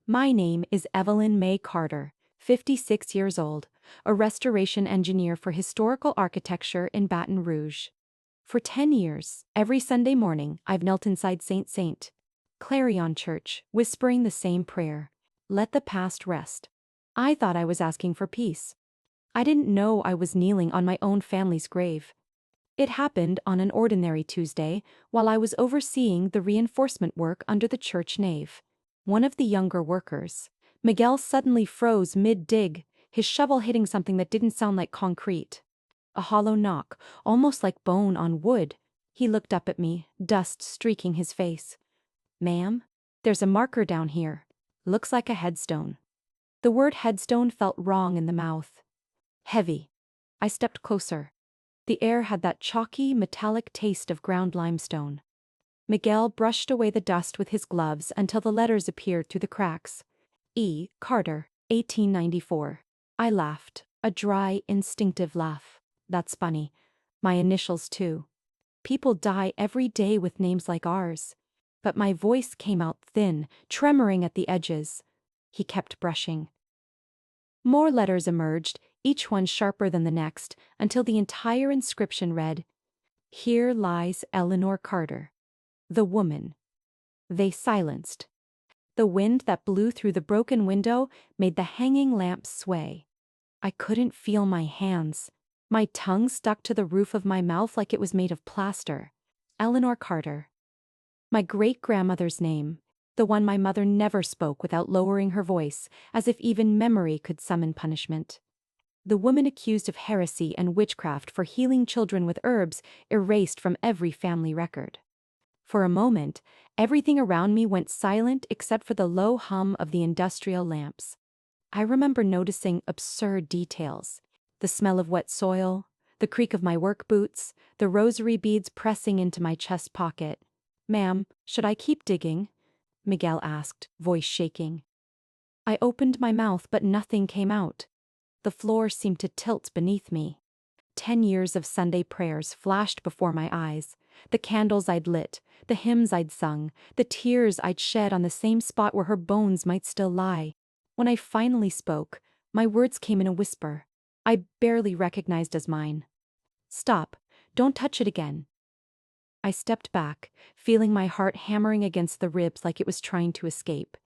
My name is Evelyn May Carter, 56 years old, a restoration engineer for historical architecture in Baton Rouge. For 10 years, every Sunday morning, I've knelt inside St. Clarion Church, whispering the same prayer. Let the past rest. I thought I was asking for peace. I didn't know I was kneeling on my own family's grave. It happened on an ordinary Tuesday, while I was overseeing the reinforcement work under the church nave. One of the younger workers, Miguel, suddenly froze mid-dig, his shovel hitting something that didn't sound like concrete. A hollow knock, almost like bone on wood. He looked up at me, dust streaking his face. "Ma'am, there's a marker down here. Looks like a headstone." The word headstone felt wrong in the mouth. Heavy. I stepped closer. The air had that chalky, metallic taste of ground limestone. Miguel brushed away the dust with his gloves until the letters appeared through the cracks. E. Carter, 1894. I laughed, a dry, instinctive laugh. That's funny. My initials too. People die every day with names like ours. But my voice came out thin, tremoring at the edges. He kept brushing. More letters emerged, each one sharper than the next, until the entire inscription read, "Here lies Eleanor Carter, the woman." They silenced. The wind that blew through the broken window made the hanging lamp sway. I couldn't feel my hands. My tongue stuck to the roof of my mouth like it was made of plaster. Eleanor Carter. My great-grandmother's name, the one my mother never spoke without lowering her voice, as if even memory could summon punishment. The woman accused of heresy and witchcraft for healing children with herbs, erased from every family record. For a moment, everything around me went silent except for the low hum of the industrial lamps. I remember noticing absurd details. The smell of wet soil, the creak of my work boots, the rosary beads pressing into my chest pocket. "Ma'am, should I keep digging?" Miguel asked, voice shaking. I opened my mouth but nothing came out. The floor seemed to tilt beneath me. 10 years of Sunday prayers flashed before my eyes. The candles I'd lit, the hymns I'd sung, the tears I'd shed on the same spot where her bones might still lie. When I finally spoke, my words came in a whisper, I barely recognized as mine. "Stop, don't touch it again." I stepped back, feeling my heart hammering against the ribs like it was trying to escape.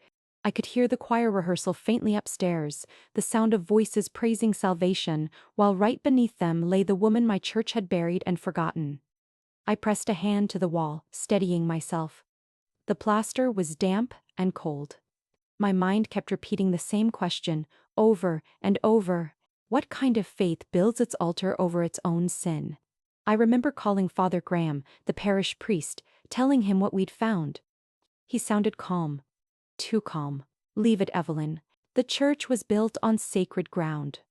I could hear the choir rehearsal faintly upstairs, the sound of voices praising salvation, while right beneath them lay the woman my church had buried and forgotten. I pressed a hand to the wall, steadying myself. The plaster was damp and cold. My mind kept repeating the same question, over and over. What kind of faith builds its altar over its own sin? I remember calling Father Graham, the parish priest, telling him what we'd found. He sounded calm. Too calm. "Leave it, Evelyn. The church was built on sacred ground.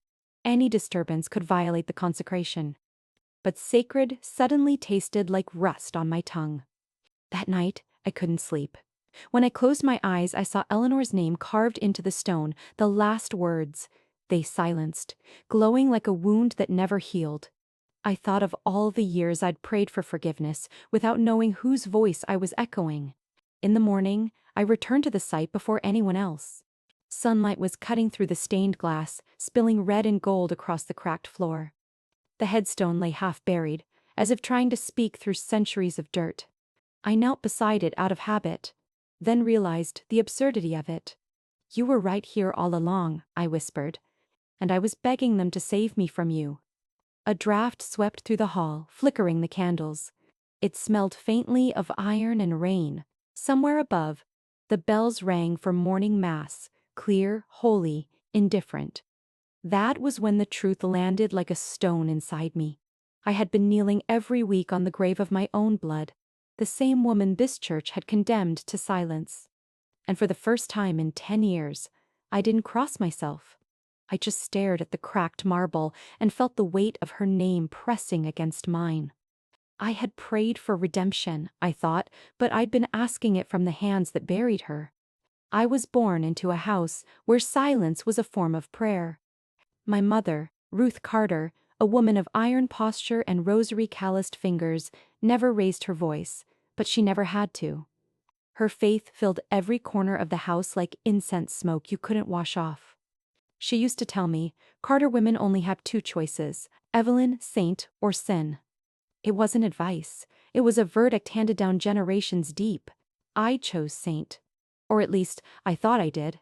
Any disturbance could violate the consecration." But sacred suddenly tasted like rust on my tongue. That night, I couldn't sleep. When I closed my eyes, I saw Eleanor's name carved into the stone, the last words. They silenced, glowing like a wound that never healed. I thought of all the years I'd prayed for forgiveness, without knowing whose voice I was echoing. In the morning, I returned to the site before anyone else. Sunlight was cutting through the stained glass, spilling red and gold across the cracked floor. The headstone lay half buried, as if trying to speak through centuries of dirt. I knelt beside it out of habit, then realized the absurdity of it. "You were right here all along," I whispered, "and I was begging them to save me from you." A draft swept through the hall, flickering the candles. It smelled faintly of iron and rain. Somewhere above, the bells rang for morning mass, clear, holy, indifferent. That was when the truth landed like a stone inside me. I had been kneeling every week on the grave of my own blood, the same woman this church had condemned to silence. And for the first time in 10 years, I didn't cross myself. I just stared at the cracked marble and felt the weight of her name pressing against mine. I had prayed for redemption, I thought, but I'd been asking it from the hands that buried her. I was born into a house where silence was a form of prayer. My mother, Ruth Carter, a woman of iron posture and rosary calloused fingers, never raised her voice, but she never had to. Her faith filled every corner of the house like incense smoke you couldn't wash off. She used to tell me, Carter women only have two choices, Evelyn, saint, or sin. It wasn't advice. It was a verdict handed down generations deep. I chose saint. Or at least, I thought I did.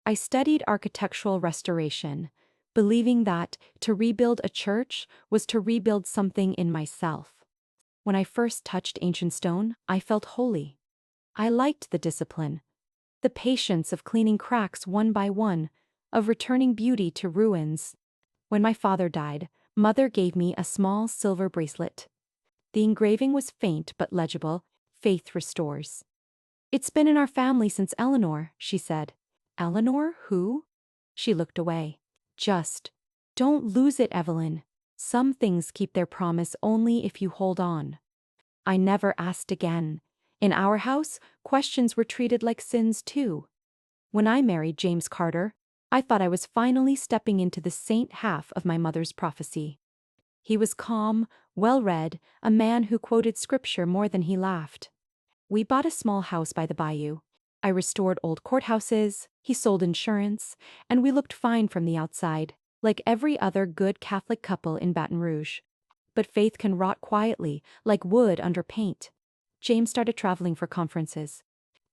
I studied architectural restoration, believing that to rebuild a church was to rebuild something in myself. When I first touched ancient stone, I felt holy. I liked the discipline, the patience of cleaning cracks one by one, of returning beauty to ruins. When my father died, Mother gave me a small silver bracelet. The engraving was faint but legible, "Faith restores." "It's been in our family since Eleanor," she said. "Eleanor, who?" She looked away. "Just don't lose it, Evelyn. Some things keep their promise only if you hold on." I never asked again. In our house, questions were treated like sins too. When I married James Carter, I thought I was finally stepping into the saint half of my mother's prophecy. He was calm, well-read, a man who quoted scripture more than he laughed. We bought a small house by the bayou. I restored old courthouses, he sold insurance, and we looked fine from the outside, like every other good Catholic couple in Baton Rouge. But faith can rot quietly, like wood under paint. James started traveling for conferences.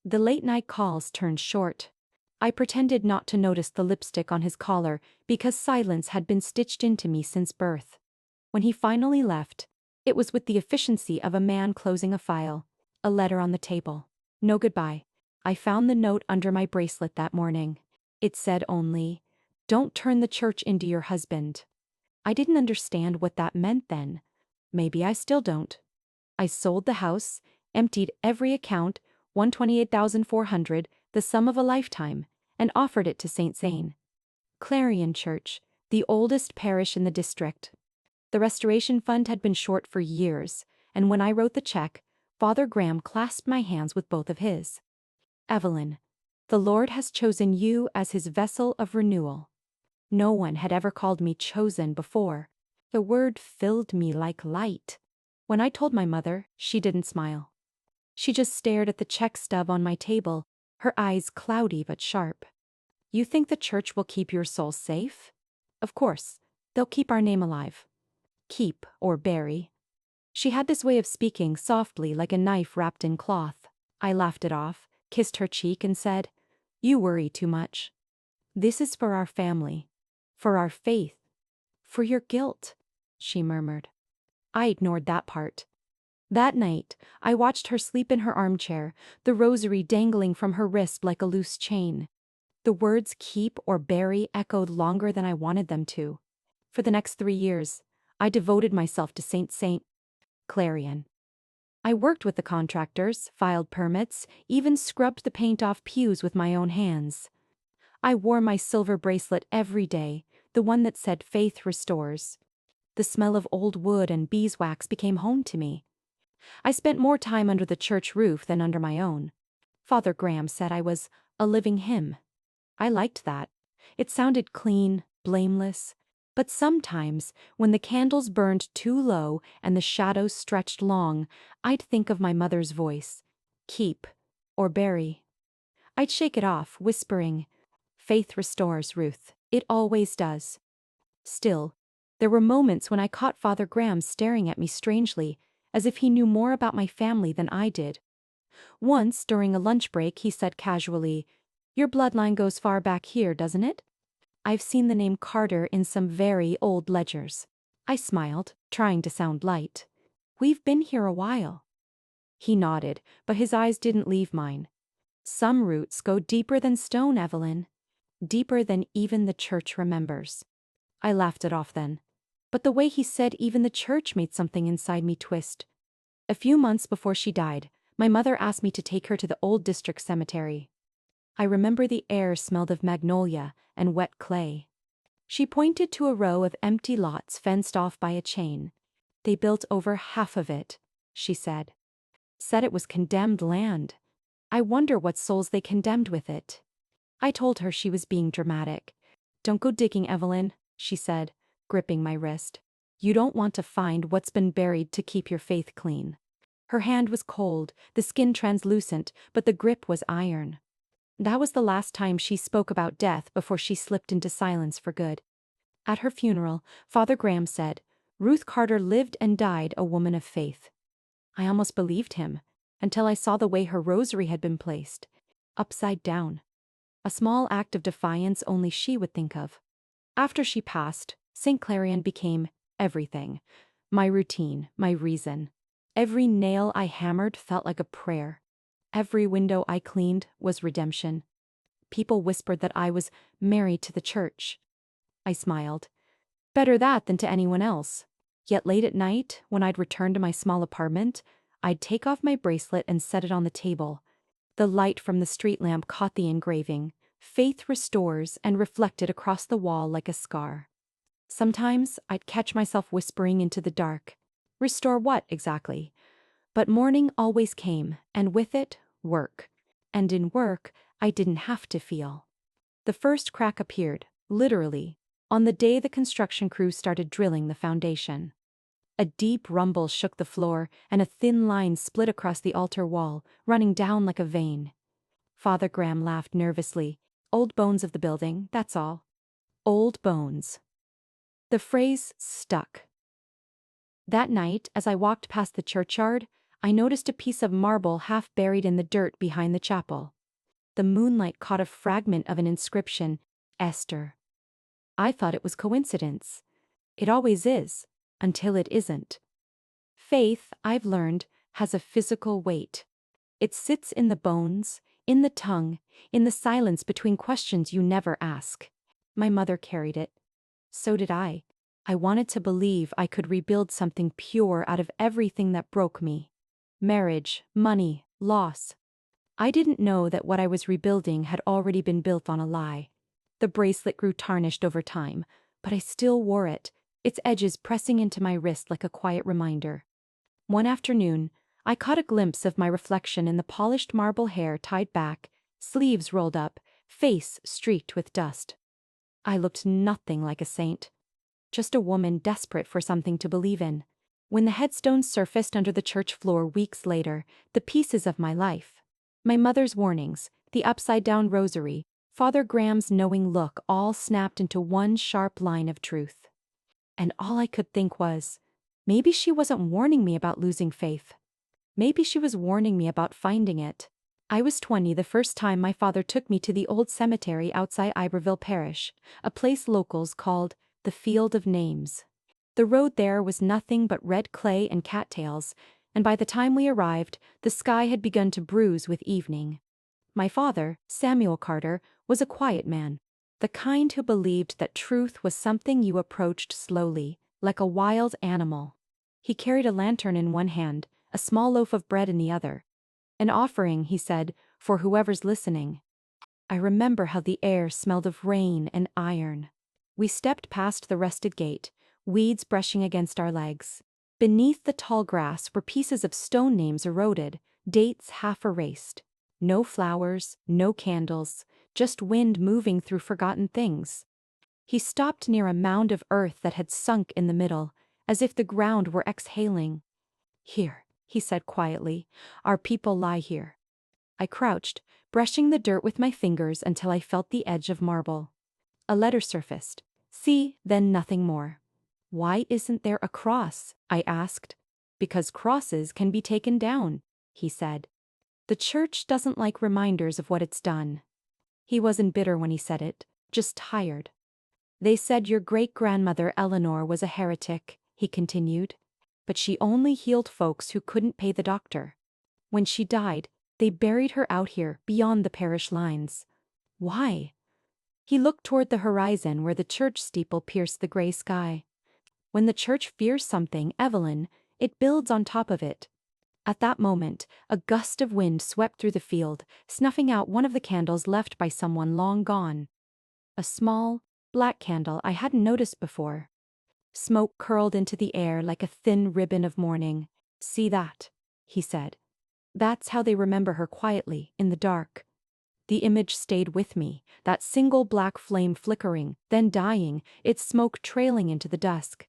The late-night calls turned short. I pretended not to notice the lipstick on his collar because silence had been stitched into me since birth. When he finally left, it was with the efficiency of a man closing a file, a letter on the table. No goodbye. I found the note under my bracelet that morning. It said only, "Don't turn the church into your husband." I didn't understand what that meant then. Maybe I still don't. I sold the house, emptied every account, $128,400, the sum of a lifetime, and offered it to St. Zane. Clarion Church, the oldest parish in the district. The restoration fund had been short for years, and when I wrote the check, Father Graham clasped my hands with both of his. "Evelyn, the Lord has chosen you as his vessel of renewal." No one had ever called me chosen before. The word filled me like light. When I told my mother, she didn't smile. She just stared at the check stub on my table, her eyes cloudy but sharp. "You think the church will keep your soul safe? Of course, they'll keep our name alive. Keep or bury." She had this way of speaking softly like a knife wrapped in cloth. I laughed it off, kissed her cheek and said, "You worry too much. This is for our family, for our faith, for your guilt," she murmured. I ignored that part. That night, I watched her sleep in her armchair, the rosary dangling from her wrist like a loose chain. The words keep or bury echoed longer than I wanted them to. For the next 3 years, I devoted myself to Saint Clarion. I worked with the contractors, filed permits, even scrubbed the paint off pews with my own hands. I wore my silver bracelet every day, the one that said "Faith restores." The smell of old wood and beeswax became home to me. I spent more time under the church roof than under my own. Father Graham said I was a living hymn. I liked that. It sounded clean, blameless. But sometimes, when the candles burned too low and the shadows stretched long, I'd think of my mother's voice. "Keep or bury." I'd shake it off, whispering, "Faith restores, Ruth. It always does." Still, there were moments when I caught Father Graham staring at me strangely, as if he knew more about my family than I did. Once, during a lunch break, he said casually, "Your bloodline goes far back here, doesn't it?" "I've seen the name Carter in some very old ledgers." I smiled, trying to sound light. "We've been here a while." He nodded, but his eyes didn't leave mine. "Some roots go deeper than stone, Evelyn. Deeper than even the church remembers." I laughed it off then. But the way he said even the church made something inside me twist. A few months before she died, my mother asked me to take her to the old district cemetery. I remember the air smelled of magnolia and wet clay. She pointed to a row of empty lots fenced off by a chain. "They built over half of it," she said. Said it was condemned land. I wonder what souls they condemned with it. I told her she was being dramatic. "Don't go digging, Evelyn," she said, gripping my wrist. "You don't want to find what's been buried to keep your faith clean." Her hand was cold, the skin translucent, but the grip was iron. That was the last time she spoke about death before she slipped into silence for good. At her funeral, Father Graham said, "Ruth Carter lived and died a woman of faith." I almost believed him, until I saw the way her rosary had been placed, upside down. A small act of defiance only she would think of. After she passed, St. Clarion became everything. My routine, my reason. Every nail I hammered felt like a prayer. Every window I cleaned was redemption. People whispered that I was married to the church. I smiled. Better that than to anyone else. Yet late at night, when I'd return to my small apartment, I'd take off my bracelet and set it on the table. The light from the street lamp caught the engraving. Faith restores, and reflected across the wall like a scar. Sometimes I'd catch myself whispering into the dark. Restore what, exactly? But morning always came, and with it, work. And in work, I didn't have to feel. The first crack appeared, literally, on the day the construction crew started drilling the foundation. A deep rumble shook the floor, and a thin line split across the altar wall, running down like a vein. Father Graham laughed nervously. "Old bones of the building, that's all." Old bones. The phrase stuck. That night, as I walked past the churchyard, I noticed a piece of marble half buried in the dirt behind the chapel. The moonlight caught a fragment of an inscription, "Esther." I thought it was coincidence. It always is, until it isn't. Faith, I've learned, has a physical weight. It sits in the bones, in the tongue, in the silence between questions you never ask. My mother carried it. So did I. I wanted to believe I could rebuild something pure out of everything that broke me. Marriage, money, loss. I didn't know that what I was rebuilding had already been built on a lie. The bracelet grew tarnished over time, but I still wore it, its edges pressing into my wrist like a quiet reminder. One afternoon, I caught a glimpse of my reflection in the polished marble hair tied back, sleeves rolled up, face streaked with dust. I looked nothing like a saint. Just a woman desperate for something to believe in. When the headstone surfaced under the church floor weeks later, the pieces of my life, my mother's warnings, the upside-down rosary, Father Graham's knowing look all snapped into one sharp line of truth. And all I could think was, maybe she wasn't warning me about losing faith. Maybe she was warning me about finding it. I was 20 the first time my father took me to the old cemetery outside Iberville Parish, a place locals called the Field of Names. The road there was nothing but red clay and cattails, and by the time we arrived, the sky had begun to bruise with evening. My father, Samuel Carter, was a quiet man, the kind who believed that truth was something you approached slowly, like a wild animal. He carried a lantern in one hand, a small loaf of bread in the other. An offering, he said, for whoever's listening. I remember how the air smelled of rain and iron. We stepped past the rusted gate, weeds brushing against our legs. Beneath the tall grass were pieces of stone names eroded, dates half erased. No flowers, no candles, just wind moving through forgotten things. He stopped near a mound of earth that had sunk in the middle, as if the ground were exhaling. "Here," he said quietly, "our people lie here." I crouched, brushing the dirt with my fingers until I felt the edge of marble. A letter surfaced. See, then nothing more. "Why isn't there a cross?" I asked. "Because crosses can be taken down," he said. "The church doesn't like reminders of what it's done." He wasn't bitter when he said it, just tired. "They said your great-grandmother Eleanor was a heretic," he continued. "But she only healed folks who couldn't pay the doctor. When she died, they buried her out here beyond the parish lines. Why?" He looked toward the horizon where the church steeple pierced the gray sky. "When the church fears something, Evelyn, it builds on top of it." At that moment, a gust of wind swept through the field, snuffing out one of the candles left by someone long gone. A small, black candle I hadn't noticed before. Smoke curled into the air like a thin ribbon of mourning. "See that?" he said. "That's how they remember her quietly, in the dark." The image stayed with me, that single black flame flickering, then dying, its smoke trailing into the dusk.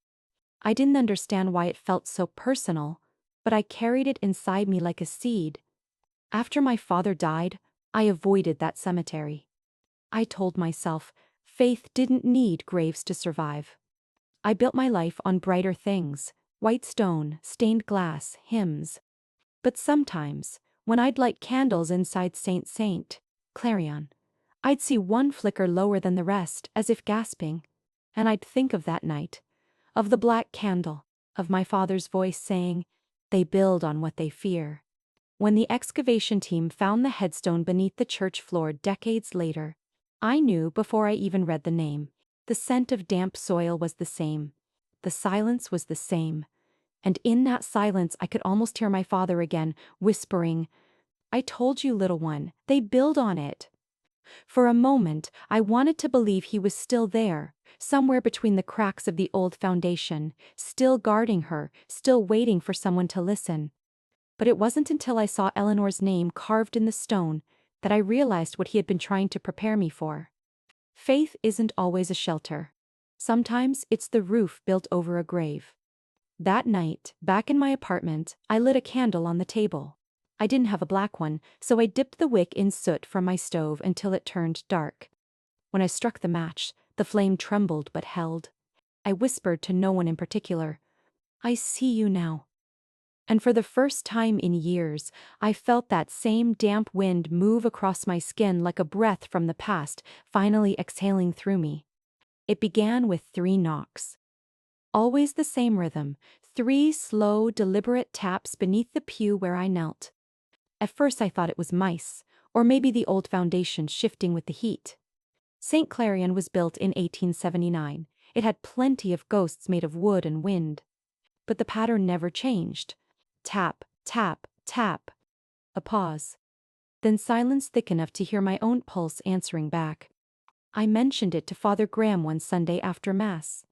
I didn't understand why it felt so personal, but I carried it inside me like a seed. After my father died, I avoided that cemetery. I told myself, faith didn't need graves to survive. I built my life on brighter things, white stone, stained glass, hymns. But sometimes, when I'd light candles inside Saint Clarion, I'd see one flicker lower than the rest, as if gasping, and I'd think of that night, of the black candle, of my father's voice saying, "They build on what they fear." When the excavation team found the headstone beneath the church floor decades later, I knew before I even read the name. The scent of damp soil was the same. The silence was the same. And in that silence I could almost hear my father again, whispering, "I told you, little one, they build on it." For a moment, I wanted to believe he was still there, somewhere between the cracks of the old foundation, still guarding her, still waiting for someone to listen. But it wasn't until I saw Eleanor's name carved in the stone that I realized what he had been trying to prepare me for. Faith isn't always a shelter. Sometimes it's the roof built over a grave. That night, back in my apartment, I lit a candle on the table. I didn't have a black one, so I dipped the wick in soot from my stove until it turned dark. When I struck the match, the flame trembled but held. I whispered to no one in particular, "I see you now." And for the first time in years, I felt that same damp wind move across my skin like a breath from the past, finally exhaling through me. It began with 3 knocks. Always the same rhythm, 3 slow, deliberate taps beneath the pew where I knelt. At first I thought it was mice, or maybe the old foundation shifting with the heat. St. Clarion was built in 1879. It had plenty of ghosts made of wood and wind. But the pattern never changed. Tap, tap, tap. A pause. Then silence thick enough to hear my own pulse answering back. I mentioned it to Father Graham one Sunday after Mass.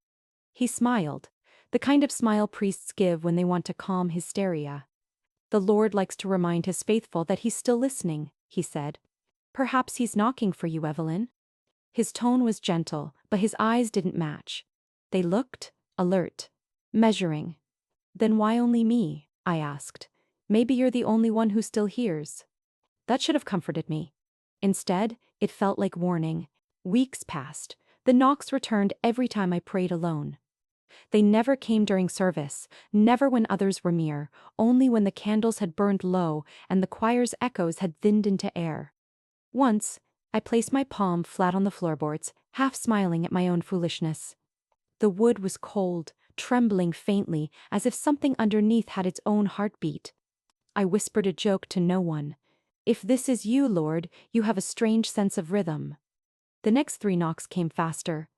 He smiled, the kind of smile priests give when they want to calm hysteria. "The Lord likes to remind his faithful that he's still listening," he said. "Perhaps he's knocking for you, Evelyn." His tone was gentle, but his eyes didn't match. They looked alert, measuring. "Then why only me?" I asked. "Maybe you're the only one who still hears." That should have comforted me. Instead, it felt like warning. Weeks passed. The knocks returned every time I prayed alone. They never came during service, never when others were near, only when the candles had burned low and the choir's echoes had thinned into air. Once, I placed my palm flat on the floorboards, half smiling at my own foolishness. The wood was cold, trembling faintly, as if something underneath had its own heartbeat. I whispered a joke to no one. "If this is you, Lord, you have a strange sense of rhythm." The next 3 knocks came faster.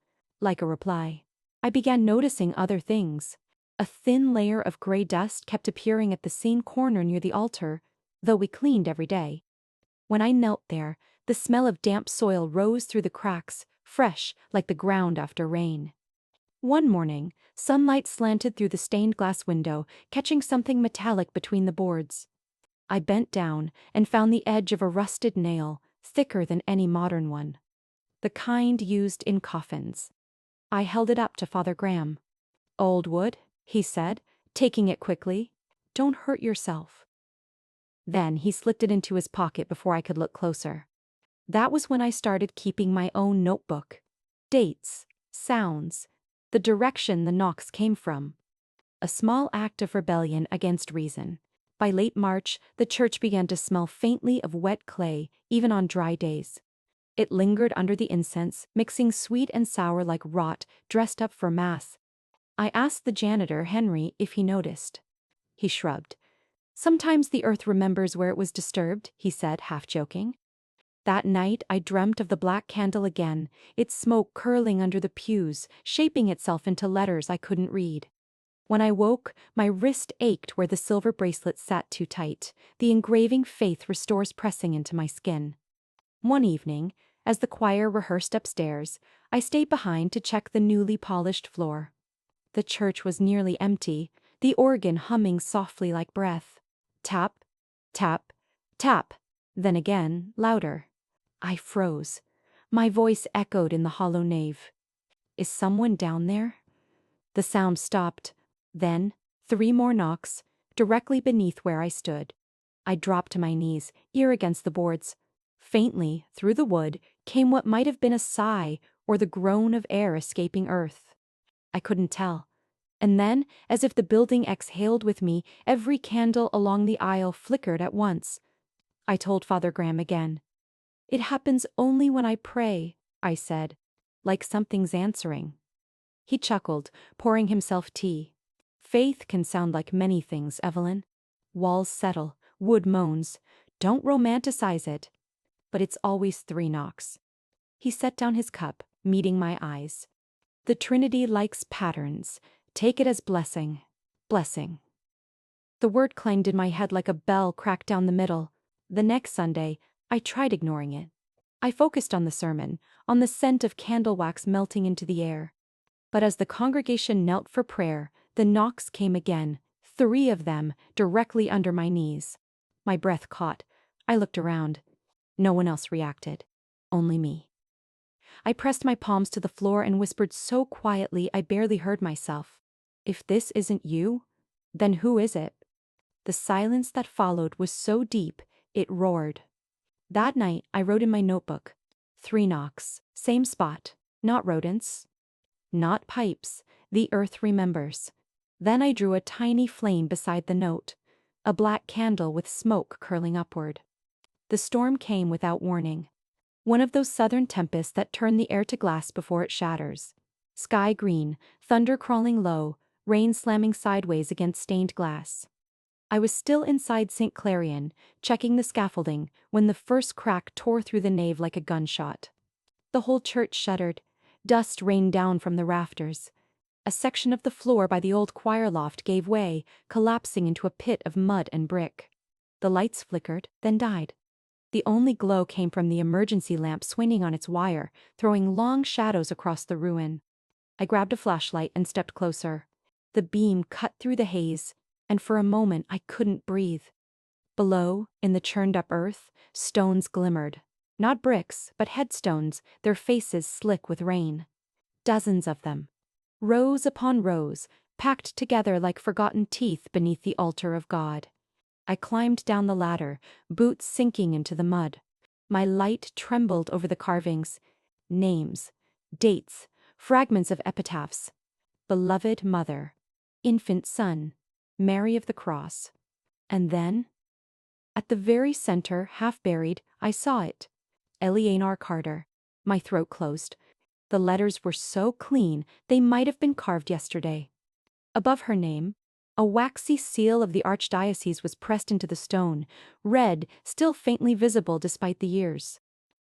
Like a reply, I began noticing other things. A thin layer of gray dust kept appearing at the same corner near the altar, though we cleaned every day. When I knelt there, the smell of damp soil rose through the cracks, fresh like the ground after rain. One morning, sunlight slanted through the stained glass window, catching something metallic between the boards. I bent down and found the edge of a rusted nail, thicker than any modern one. The kind used in coffins. I held it up to Father Graham. "Old wood," he said, taking it quickly. "Don't hurt yourself." Then he slipped it into his pocket before I could look closer. That was when I started keeping my own notebook. Dates, sounds, the direction the knocks came from. A small act of rebellion against reason. By late March, the church began to smell faintly of wet clay, even on dry days. It lingered under the incense, mixing sweet and sour like rot, dressed up for Mass. I asked the janitor, Henry, if he noticed. He shrugged. "Sometimes the earth remembers where it was disturbed," he said, half joking. That night I dreamt of the black candle again, its smoke curling under the pews, shaping itself into letters I couldn't read. When I woke, my wrist ached where the silver bracelet sat too tight, the engraving "Faith Restores" pressing into my skin. One evening, as the choir rehearsed upstairs, I stayed behind to check the newly polished floor. The church was nearly empty, the organ humming softly like breath. Tap, tap, tap, then again, louder. I froze. My voice echoed in the hollow nave. "Is someone down there?" The sound stopped. Then, 3 more knocks, directly beneath where I stood. I dropped to my knees, ear against the boards. Faintly, through the wood, came what might have been a sigh or the groan of air escaping earth. I couldn't tell. And then, as if the building exhaled with me, every candle along the aisle flickered at once. I told Father Graham again. "It happens only when I pray," I said, like something's answering. He chuckled, pouring himself tea. "Faith can sound like many things, Evelyn. Walls settle, wood moans. Don't romanticize it. But it's always 3 knocks." He set down his cup, meeting my eyes. "The Trinity likes patterns. Take it as blessing. Blessing." The word clanged in my head like a bell cracked down the middle. The next Sunday, I tried ignoring it. I focused on the sermon, on the scent of candle wax melting into the air. But as the congregation knelt for prayer, the knocks came again, 3 of them, directly under my knees. My breath caught. I looked around. No one else reacted. Only me. I pressed my palms to the floor and whispered so quietly I barely heard myself. "If this isn't you, then who is it?" The silence that followed was so deep, it roared. That night, I wrote in my notebook, 3 knocks, same spot, not rodents, not pipes, the earth remembers. Then I drew a tiny flame beside the note, a black candle with smoke curling upward. The storm came without warning. One of those southern tempests that turn the air to glass before it shatters. Sky green, thunder crawling low, rain slamming sideways against stained glass. I was still inside St. Clarion, checking the scaffolding, when the first crack tore through the nave like a gunshot. The whole church shuddered. Dust rained down from the rafters. A section of the floor by the old choir loft gave way, collapsing into a pit of mud and brick. The lights flickered, then died. The only glow came from the emergency lamp swinging on its wire, throwing long shadows across the ruin. I grabbed a flashlight and stepped closer. The beam cut through the haze, and for a moment I couldn't breathe. Below, in the churned-up earth, stones glimmered. Not bricks, but headstones, their faces slick with rain. Dozens of them. Rows upon rows, packed together like forgotten teeth beneath the altar of God. I climbed down the ladder, boots sinking into the mud. My light trembled over the carvings. Names, dates, fragments of epitaphs. Beloved Mother, Infant Son, Mary of the Cross. And then, at the very center, half buried, I saw it. Eleanor Carter. My throat closed. The letters were so clean, they might have been carved yesterday. Above her name, a waxy seal of the archdiocese was pressed into the stone, red, still faintly visible despite the years.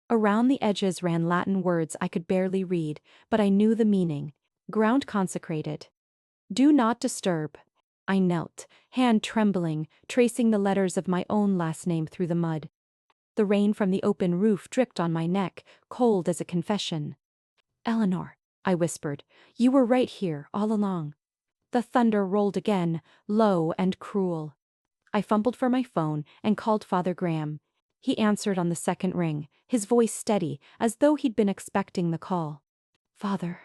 Around the edges ran Latin words I could barely read, but I knew the meaning. Ground consecrated. Do not disturb. I knelt, hand trembling, tracing the letters of my own last name through the mud. The rain from the open roof dripped on my neck, cold as a confession. "Eleanor," I whispered, "you were right here all along." The thunder rolled again, low and cruel. I fumbled for my phone and called Father Graham. He answered on the second ring, his voice steady, as though he'd been expecting the call. "Father,"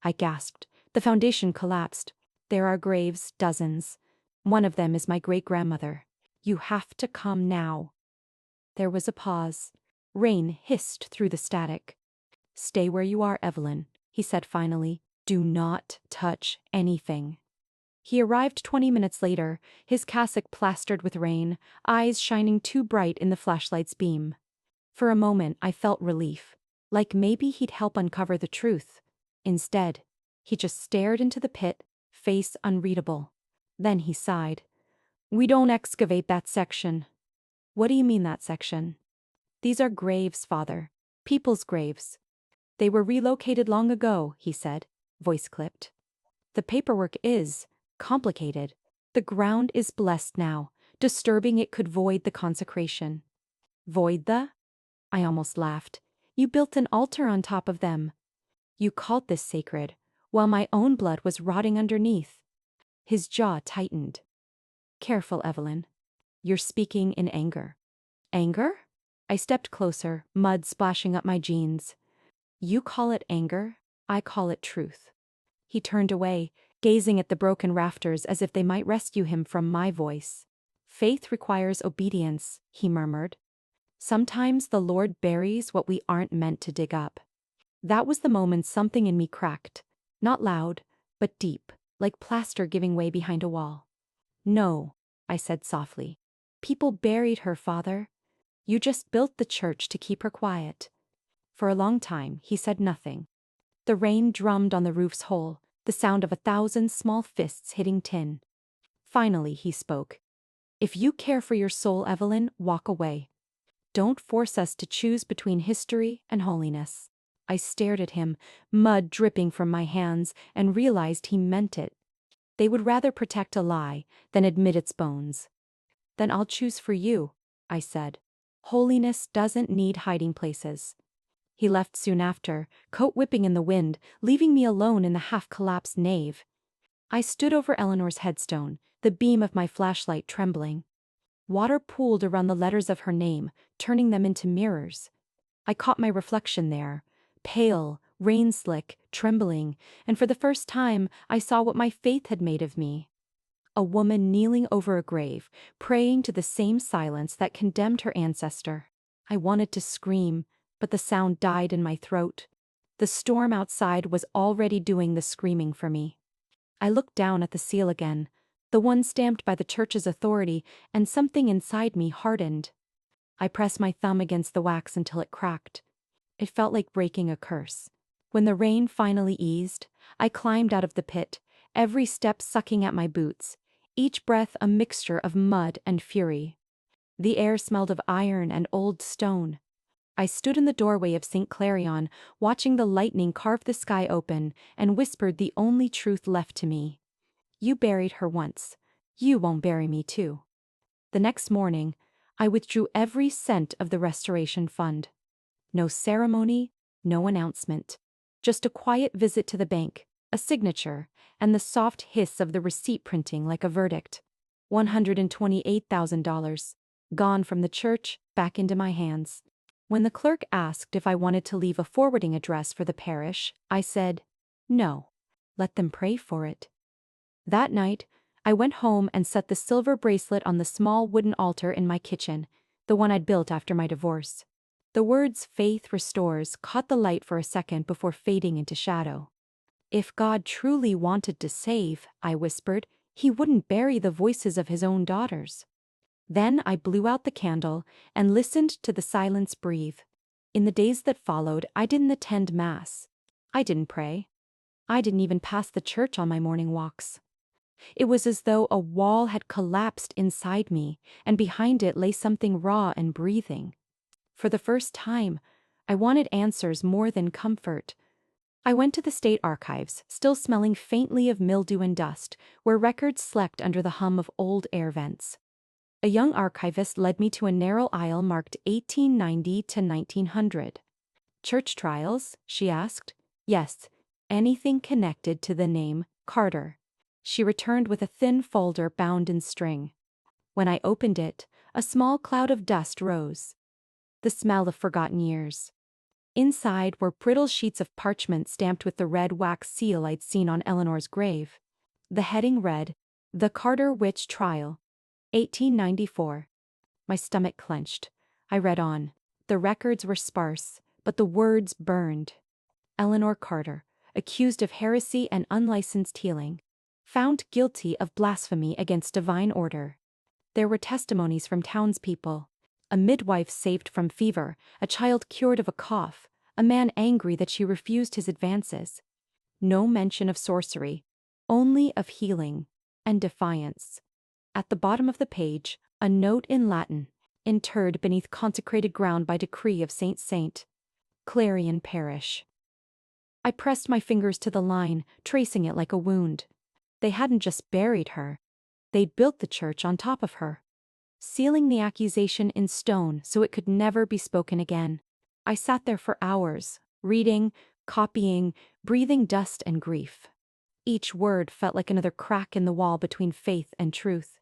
I gasped, "the foundation collapsed. There are graves, dozens. One of them is my great-grandmother. You have to come now." There was a pause. Rain hissed through the static. "Stay where you are, Evelyn," he said finally. "Do not touch anything." He arrived 20 minutes later, his cassock plastered with rain, eyes shining too bright in the flashlight's beam. For a moment, I felt relief, like maybe he'd help uncover the truth. Instead, he just stared into the pit, face unreadable. Then he sighed. "We don't excavate that section." "What do you mean, that section?" "These are graves, Father. People's graves. They were relocated long ago," he said, voice clipped. "The paperwork is complicated. The ground is blessed now. Disturbing it could void the consecration." "Void the?" I almost laughed. "You built an altar on top of them. You called this sacred, while my own blood was rotting underneath." His jaw tightened. "Careful, Evelyn. You're speaking in anger." "Anger?" I stepped closer, mud splashing up my jeans. "You call it anger, I call it truth." He turned away, gazing at the broken rafters as if they might rescue him from my voice. Faith requires obedience, he murmured. Sometimes the Lord buries what we aren't meant to dig up. That was the moment something in me cracked. Not loud, but deep, like plaster giving way behind a wall. No, I said softly. People buried her, Father. You just built the church to keep her quiet. For a long time, he said nothing. The rain drummed on the roof's hole, the sound of 1,000 small fists hitting tin. Finally, he spoke. If you care for your soul, Evelyn, walk away. Don't force us to choose between history and holiness. I stared at him, mud dripping from my hands, and realized he meant it. They would rather protect a lie than admit its bones. Then I'll choose for you, I said. Holiness doesn't need hiding places. He left soon after, coat whipping in the wind, leaving me alone in the half-collapsed nave. I stood over Eleanor's headstone, the beam of my flashlight trembling. Water pooled around the letters of her name, turning them into mirrors. I caught my reflection there, pale, rain-slick, trembling, and for the first time I saw what my faith had made of me. A woman kneeling over a grave, praying to the same silence that condemned her ancestor. I wanted to scream, but the sound died in my throat. The storm outside was already doing the screaming for me. I looked down at the seal again, the one stamped by the church's authority, and something inside me hardened. I pressed my thumb against the wax until it cracked. It felt like breaking a curse. When the rain finally eased, I climbed out of the pit, every step sucking at my boots, each breath a mixture of mud and fury. The air smelled of iron and old stone. I stood in the doorway of St. Clarion, watching the lightning carve the sky open, and whispered the only truth left to me. You buried her once. You won't bury me too. The next morning, I withdrew every cent of the restoration fund. No ceremony, no announcement. Just a quiet visit to the bank, a signature, and the soft hiss of the receipt printing like a verdict. $128,000. Gone from the church, back into my hands. When the clerk asked if I wanted to leave a forwarding address for the parish, I said, no. Let them pray for it. That night, I went home and set the silver bracelet on the small wooden altar in my kitchen, the one I'd built after my divorce. The words "faith restores" caught the light for a second before fading into shadow. If God truly wanted to save, I whispered, he wouldn't bury the voices of his own daughters. Then I blew out the candle and listened to the silence breathe. In the days that followed, I didn't attend Mass. I didn't pray. I didn't even pass the church on my morning walks. It was as though a wall had collapsed inside me, and behind it lay something raw and breathing. For the first time, I wanted answers more than comfort. I went to the state archives, still smelling faintly of mildew and dust, where records slept under the hum of old air vents. A young archivist led me to a narrow aisle marked 1890 to 1900. Church trials? She asked. Yes, anything connected to the name Carter. She returned with a thin folder bound in string. When I opened it, a small cloud of dust rose. The smell of forgotten years. Inside were brittle sheets of parchment stamped with the red wax seal I'd seen on Eleanor's grave. The heading read, "The Carter Witch Trial, 1894. My stomach clenched. I read on. The records were sparse, but the words burned. Eleanor Carter, accused of heresy and unlicensed healing. Found guilty of blasphemy against divine order. There were testimonies from townspeople. A midwife saved from fever, a child cured of a cough, a man angry that she refused his advances. No mention of sorcery, only of healing and defiance. At the bottom of the page, a note in Latin, interred beneath consecrated ground by decree of Saint, Clarion Parish. I pressed my fingers to the line, tracing it like a wound. They hadn't just buried her. They'd built the church on top of her, sealing the accusation in stone so it could never be spoken again. I sat there for hours, reading, copying, breathing dust and grief. Each word felt like another crack in the wall between faith and truth.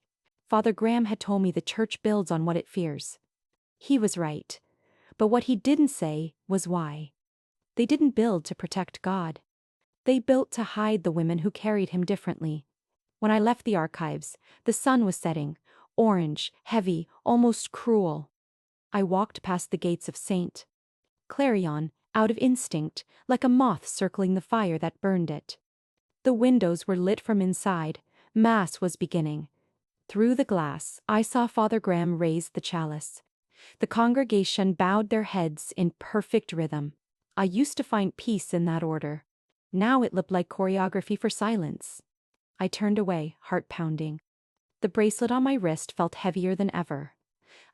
Father Graham had told me the church builds on what it fears. He was right. But what he didn't say was why. They didn't build to protect God. They built to hide the women who carried him differently. When I left the archives, the sun was setting, orange, heavy, almost cruel. I walked past the gates of St. Clarion, out of instinct, like a moth circling the fire that burned it. The windows were lit from inside. Mass was beginning. Through the glass, I saw Father Graham raise the chalice. The congregation bowed their heads in perfect rhythm. I used to find peace in that order. Now it looked like choreography for silence. I turned away, heart pounding. The bracelet on my wrist felt heavier than ever.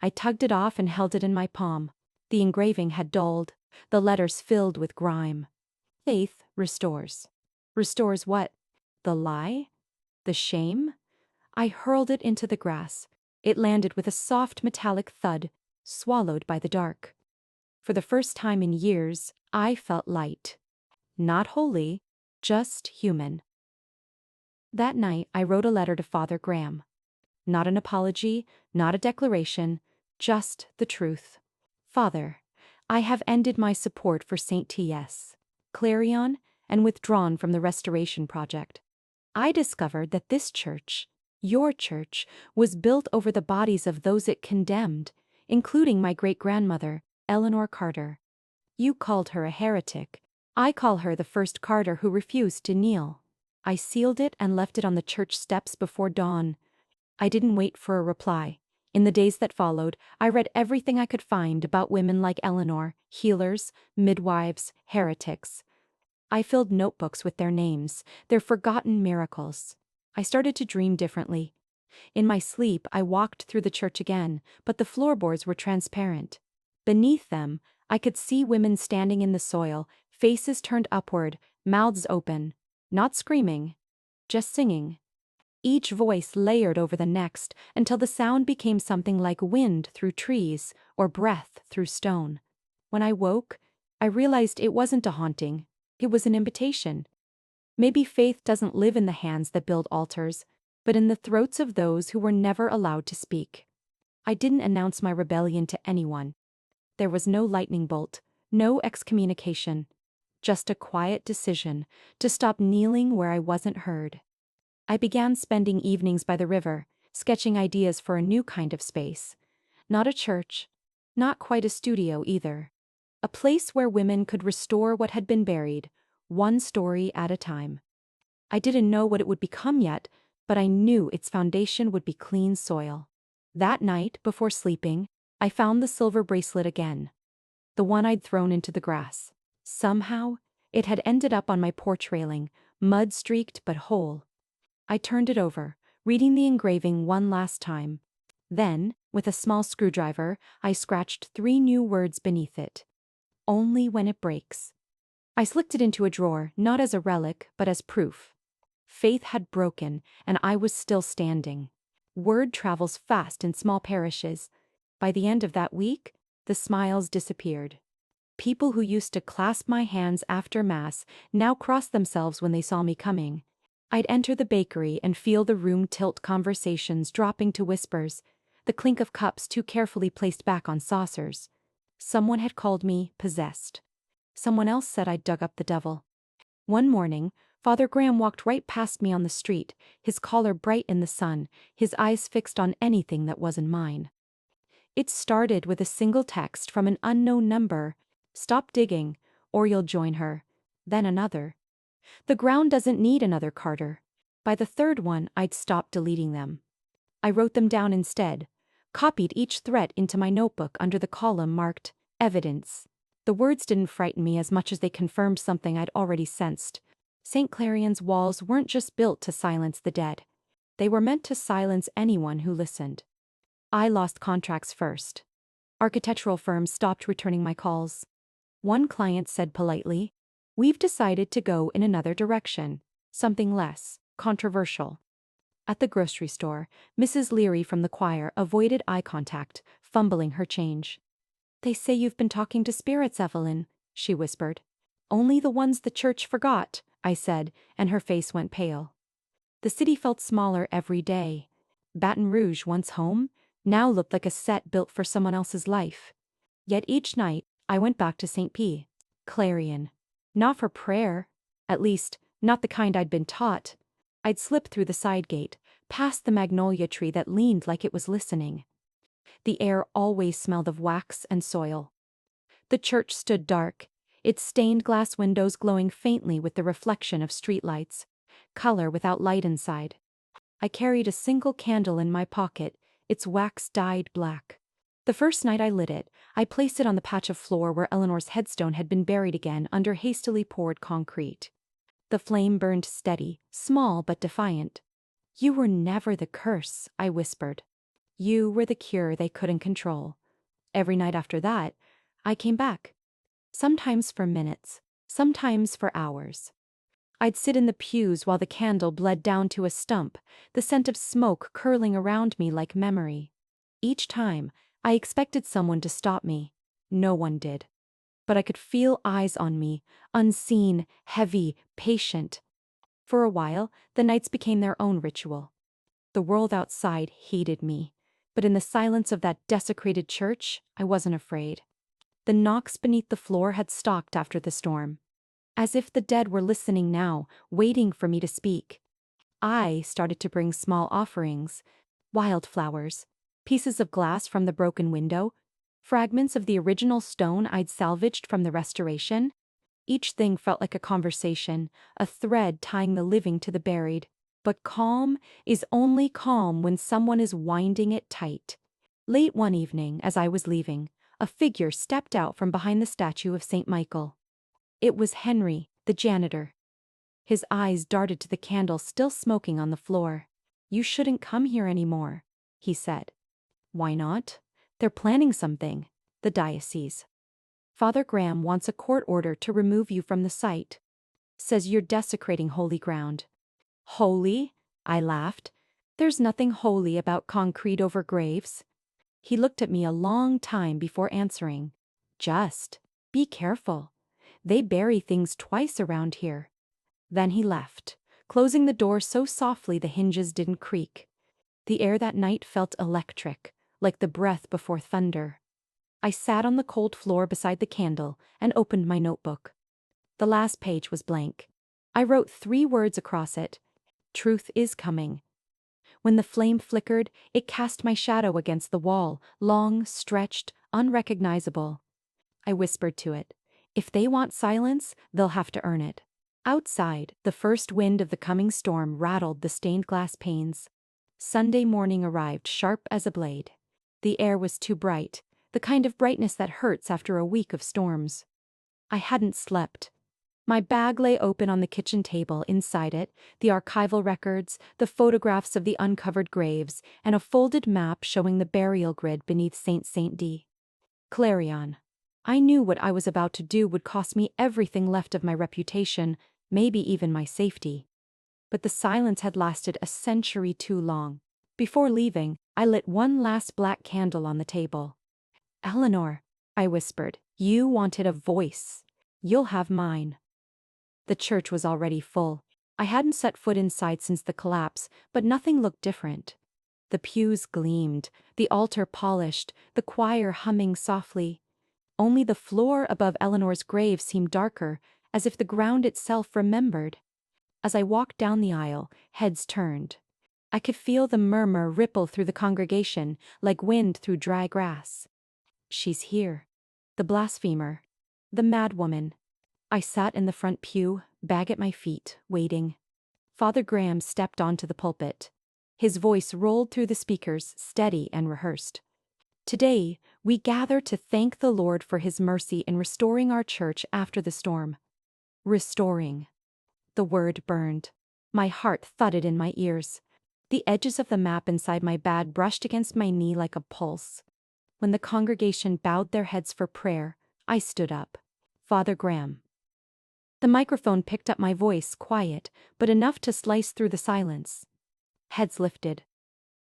I tugged it off and held it in my palm. The engraving had dulled, the letters filled with grime. Faith restores. Restores what? The lie? The shame? I hurled it into the grass. It landed with a soft metallic thud, swallowed by the dark. For the first time in years, I felt light. Not holy, just human. That night, I wrote a letter to Father Graham. Not an apology, not a declaration, just the truth. Father, I have ended my support for St. T.S. Clarion and withdrawn from the restoration project. I discovered that this church, your church, was built over the bodies of those it condemned, including my great-grandmother, Eleanor Carter. You called her a heretic. I call her the first Carter who refused to kneel. I sealed it and left it on the church steps before dawn. I didn't wait for a reply. In the days that followed, I read everything I could find about women like Eleanor, healers, midwives, heretics. I filled notebooks with their names, their forgotten miracles. I started to dream differently. In my sleep, I walked through the church again, but the floorboards were transparent. Beneath them, I could see women standing in the soil, faces turned upward, mouths open, not screaming, just singing. Each voice layered over the next until the sound became something like wind through trees or breath through stone. When I woke, I realized it wasn't a haunting, it was an invitation. Maybe faith doesn't live in the hands that build altars, but in the throats of those who were never allowed to speak. I didn't announce my rebellion to anyone. There was no lightning bolt, no excommunication, just a quiet decision to stop kneeling where I wasn't heard. I began spending evenings by the river, sketching ideas for a new kind of space. Not a church, not quite a studio either. A place where women could restore what had been buried, one story at a time. I didn't know what it would become yet, but I knew its foundation would be clean soil. That night, before sleeping, I found the silver bracelet again. The one I'd thrown into the grass. Somehow, it had ended up on my porch railing, mud-streaked but whole. I turned it over, reading the engraving one last time. Then, with a small screwdriver, I scratched 3 new words beneath it. Only when it breaks. I slipped it into a drawer, not as a relic, but as proof. Faith had broken, and I was still standing. Word travels fast in small parishes. By the end of that week, the smiles disappeared. People who used to clasp my hands after Mass now crossed themselves when they saw me coming. I'd enter the bakery and feel the room tilt, conversations dropping to whispers, the clink of cups too carefully placed back on saucers. Someone had called me possessed. Someone else said I'd dug up the devil. One morning, Father Graham walked right past me on the street, his collar bright in the sun, his eyes fixed on anything that wasn't mine. It started with a single text from an unknown number: "Stop digging, or you'll join her." Then another: "The ground doesn't need another Carter." By the third one, I'd stopped deleting them. I wrote them down instead, copied each threat into my notebook under the column marked evidence. The words didn't frighten me as much as they confirmed something I'd already sensed. St. Clarion's walls weren't just built to silence the dead. They were meant to silence anyone who listened. I lost contracts first. Architectural firms stopped returning my calls. One client said politely, "We've decided to go in another direction, something less controversial." At the grocery store, Mrs. Leary from the choir avoided eye contact, fumbling her change. "They say you've been talking to spirits, Evelyn," she whispered. "Only the ones the church forgot," I said, and her face went pale. The city felt smaller every day. Baton Rouge, once home, now looked like a set built for someone else's life. Yet each night, I went back to St. P. Clarion. Not for prayer, At least, not the kind I'd been taught. I'd slip through the side gate, past the magnolia tree that leaned like it was listening. The air always smelled of wax and soil. The church stood dark, its stained glass windows glowing faintly with the reflection of streetlights, color without light inside. I carried a single candle in my pocket, its wax dyed black. The first night I lit it, I placed it on the patch of floor where Eleanor's headstone had been buried again under hastily poured concrete. The flame burned steady, small but defiant. "You were never the curse," I whispered. "You were the cure they couldn't control." Every night after that, I came back. Sometimes for minutes, sometimes for hours. I'd sit in the pews while the candle bled down to a stump, the scent of smoke curling around me like memory. Each time, I expected someone to stop me. No one did. But I could feel eyes on me, unseen, heavy, patient. For a while, the nights became their own ritual. The world outside hated me, but in the silence of that desecrated church, I wasn't afraid. The knocks beneath the floor had stopped after the storm. As if the dead were listening now, waiting for me to speak. I started to bring small offerings, wildflowers, pieces of glass from the broken window, fragments of the original stone I'd salvaged from the restoration. Each thing felt like a conversation, a thread tying the living to the buried. But calm is only calm when someone is winding it tight. Late one evening, as I was leaving, a figure stepped out from behind the statue of St. Michael. It was Henry, the janitor. His eyes darted to the candle still smoking on the floor. "You shouldn't come here anymore," he said. "Why not?" "They're planning something. The diocese. Father Graham wants a court order to remove you from the site. Says you're desecrating holy ground." "Holy?" I laughed. "There's nothing holy about concrete over graves." He looked at me a long time before answering. "Just be careful. They bury things twice around here." Then he left, closing the door so softly the hinges didn't creak. The air that night felt electric, like the breath before thunder. I sat on the cold floor beside the candle and opened my notebook. The last page was blank. I wrote 3 words across it. "Truth is coming." When the flame flickered, it cast my shadow against the wall, long, stretched, unrecognizable. I whispered to it, "If they want silence, they'll have to earn it." Outside, the first wind of the coming storm rattled the stained glass panes. Sunday morning arrived sharp as a blade. The air was too bright, the kind of brightness that hurts after a week of storms. I hadn't slept. My bag lay open on the kitchen table. Inside it, the archival records, the photographs of the uncovered graves, and a folded map showing the burial grid beneath Saint D. Clarion. I knew what I was about to do would cost me everything left of my reputation, maybe even my safety. But the silence had lasted a century too long. Before leaving, I lit one last black candle on the table. "Eleanor," I whispered, "you wanted a voice. You'll have mine." The church was already full. I hadn't set foot inside since the collapse, but nothing looked different. The pews gleamed, the altar polished, the choir humming softly. Only the floor above Eleanor's grave seemed darker, as if the ground itself remembered. As I walked down the aisle, heads turned. I could feel the murmur ripple through the congregation, like wind through dry grass. "She's here. The blasphemer. The madwoman." I sat in the front pew, bag at my feet, waiting. Father Graham stepped onto the pulpit. His voice rolled through the speakers, steady and rehearsed. "Today, we gather to thank the Lord for his mercy in restoring our church after the storm." Restoring. The word burned. My heart thudded in my ears. The edges of the map inside my bag brushed against my knee like a pulse. When the congregation bowed their heads for prayer, I stood up. "Father Graham." The microphone picked up my voice, quiet, but enough to slice through the silence. Heads lifted.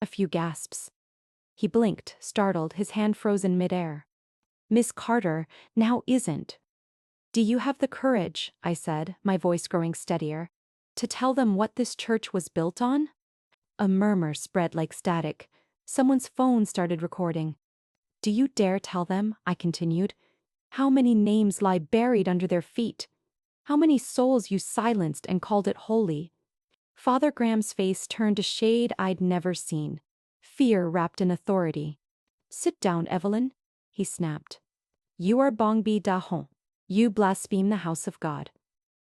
A few gasps. He blinked, startled, his hand frozen midair. "Miss Carter, now isn't." "Do you have the courage," I said, my voice growing steadier, "to tell them what this church was built on?" A murmur spread like static. Someone's phone started recording. "Do you dare tell them," I continued, "how many names lie buried under their feet? How many souls you silenced and called it holy? Father Graham's face turned a shade I'd never seen. Fear wrapped in authority. Sit down, Evelyn, he snapped. You are Bongbi Dahon. You blaspheme the house of God.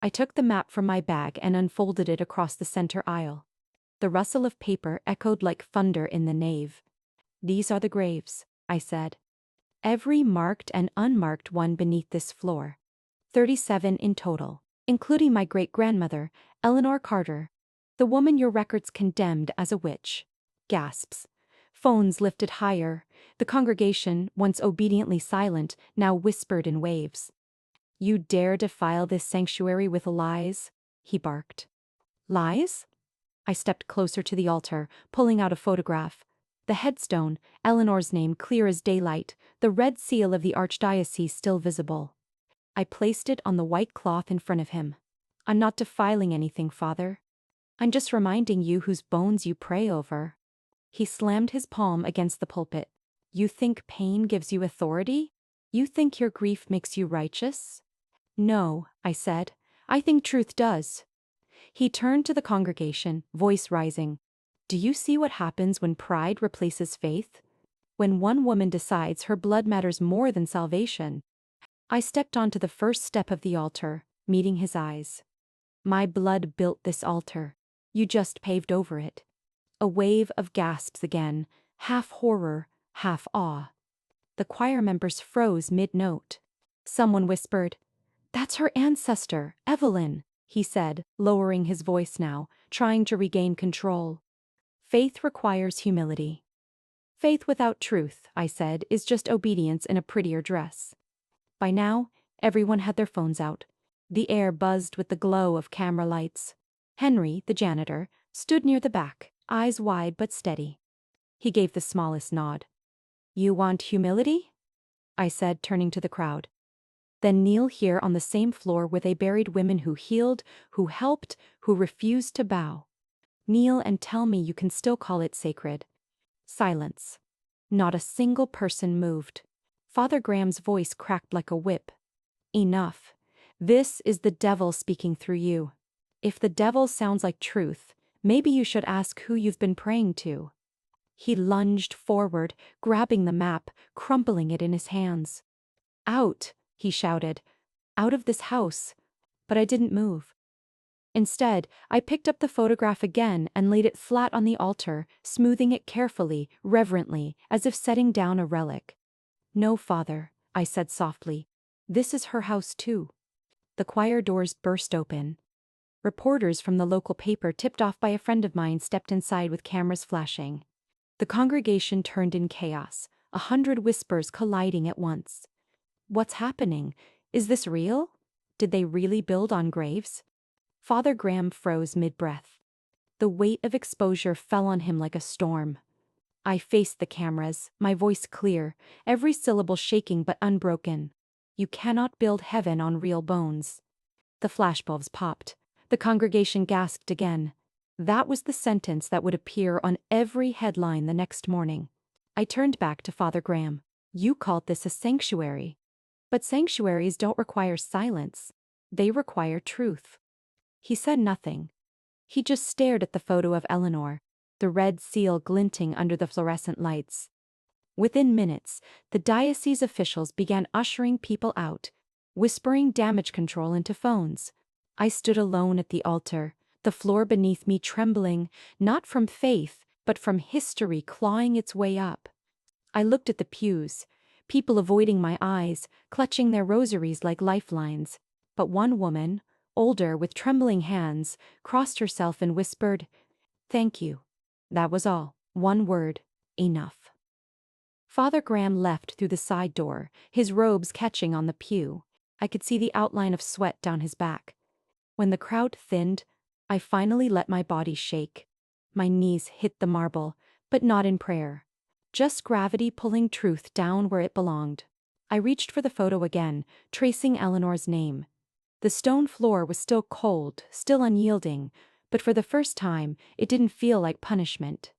I took the map from my bag and unfolded it across the center aisle. The rustle of paper echoed like thunder in the nave. These are the graves, I said. Every marked and unmarked one beneath this floor. 37 in total, including my great-grandmother, Eleanor Carter, the woman your records condemned as a witch. Gasps. Phones lifted higher. The congregation, once obediently silent, now whispered in waves. You dare defile this sanctuary with lies? He barked. Lies? I stepped closer to the altar, pulling out a photograph. The headstone, Eleanor's name clear as daylight, the red seal of the archdiocese still visible. I placed it on the white cloth in front of him. I'm not defiling anything, Father. I'm just reminding you whose bones you pray over. He slammed his palm against the pulpit. You think pain gives you authority? You think your grief makes you righteous? No, I said. I think truth does. He turned to the congregation, voice rising. Do you see what happens when pride replaces faith? When one woman decides her blood matters more than salvation. I stepped onto the first step of the altar, meeting his eyes. My blood built this altar. You just paved over it. A wave of gasps again, half horror, half awe. The choir members froze mid-note. Someone whispered, That's her ancestor, Evelyn, he said, lowering his voice now, trying to regain control. Faith requires humility. Faith without truth, I said, is just obedience in a prettier dress. By now, everyone had their phones out. The air buzzed with the glow of camera lights. Henry, the janitor, stood near the back, eyes wide but steady. He gave the smallest nod. You want humility? I said, turning to the crowd. Then kneel here on the same floor where they buried women who healed, who helped, who refused to bow. Kneel and tell me you can still call it sacred. Silence. Not a single person moved. Father Graham's voice cracked like a whip. Enough. This is the devil speaking through you. If the devil sounds like truth, maybe you should ask who you've been praying to. He lunged forward, grabbing the map, crumpling it in his hands. Out, he shouted. Out of this house. But I didn't move. Instead, I picked up the photograph again and laid it flat on the altar, smoothing it carefully, reverently, as if setting down a relic. No, Father, I said softly. This is her house too. The choir doors burst open. Reporters from the local paper tipped off by a friend of mine stepped inside with cameras flashing. The congregation turned in chaos, 100 whispers colliding at once. What's happening? Is this real? Did they really build on graves? Father Graham froze mid-breath. The weight of exposure fell on him like a storm. I faced the cameras, my voice clear, every syllable shaking but unbroken. You cannot build heaven on real bones. The flashbulbs popped. The congregation gasped again. That was the sentence that would appear on every headline the next morning. I turned back to Father Graham. You called this a sanctuary. But sanctuaries don't require silence. They require truth. He said nothing. He just stared at the photo of Eleanor, the red seal glinting under the fluorescent lights. Within minutes, the diocese officials began ushering people out, whispering damage control into phones. I stood alone at the altar, the floor beneath me trembling, not from faith, but from history clawing its way up. I looked at the pews, people avoiding my eyes, clutching their rosaries like lifelines. But one woman, older with trembling hands, crossed herself and whispered, Thank you. That was all. One word. Enough. Father Graham left through the side door, his robes catching on the pew. I could see the outline of sweat down his back. When the crowd thinned, I finally let my body shake. My knees hit the marble, but not in prayer. Just gravity pulling truth down where it belonged. I reached for the photo again, tracing Eleanor's name. The stone floor was still cold, still unyielding, but for the first time, it didn't feel like punishment.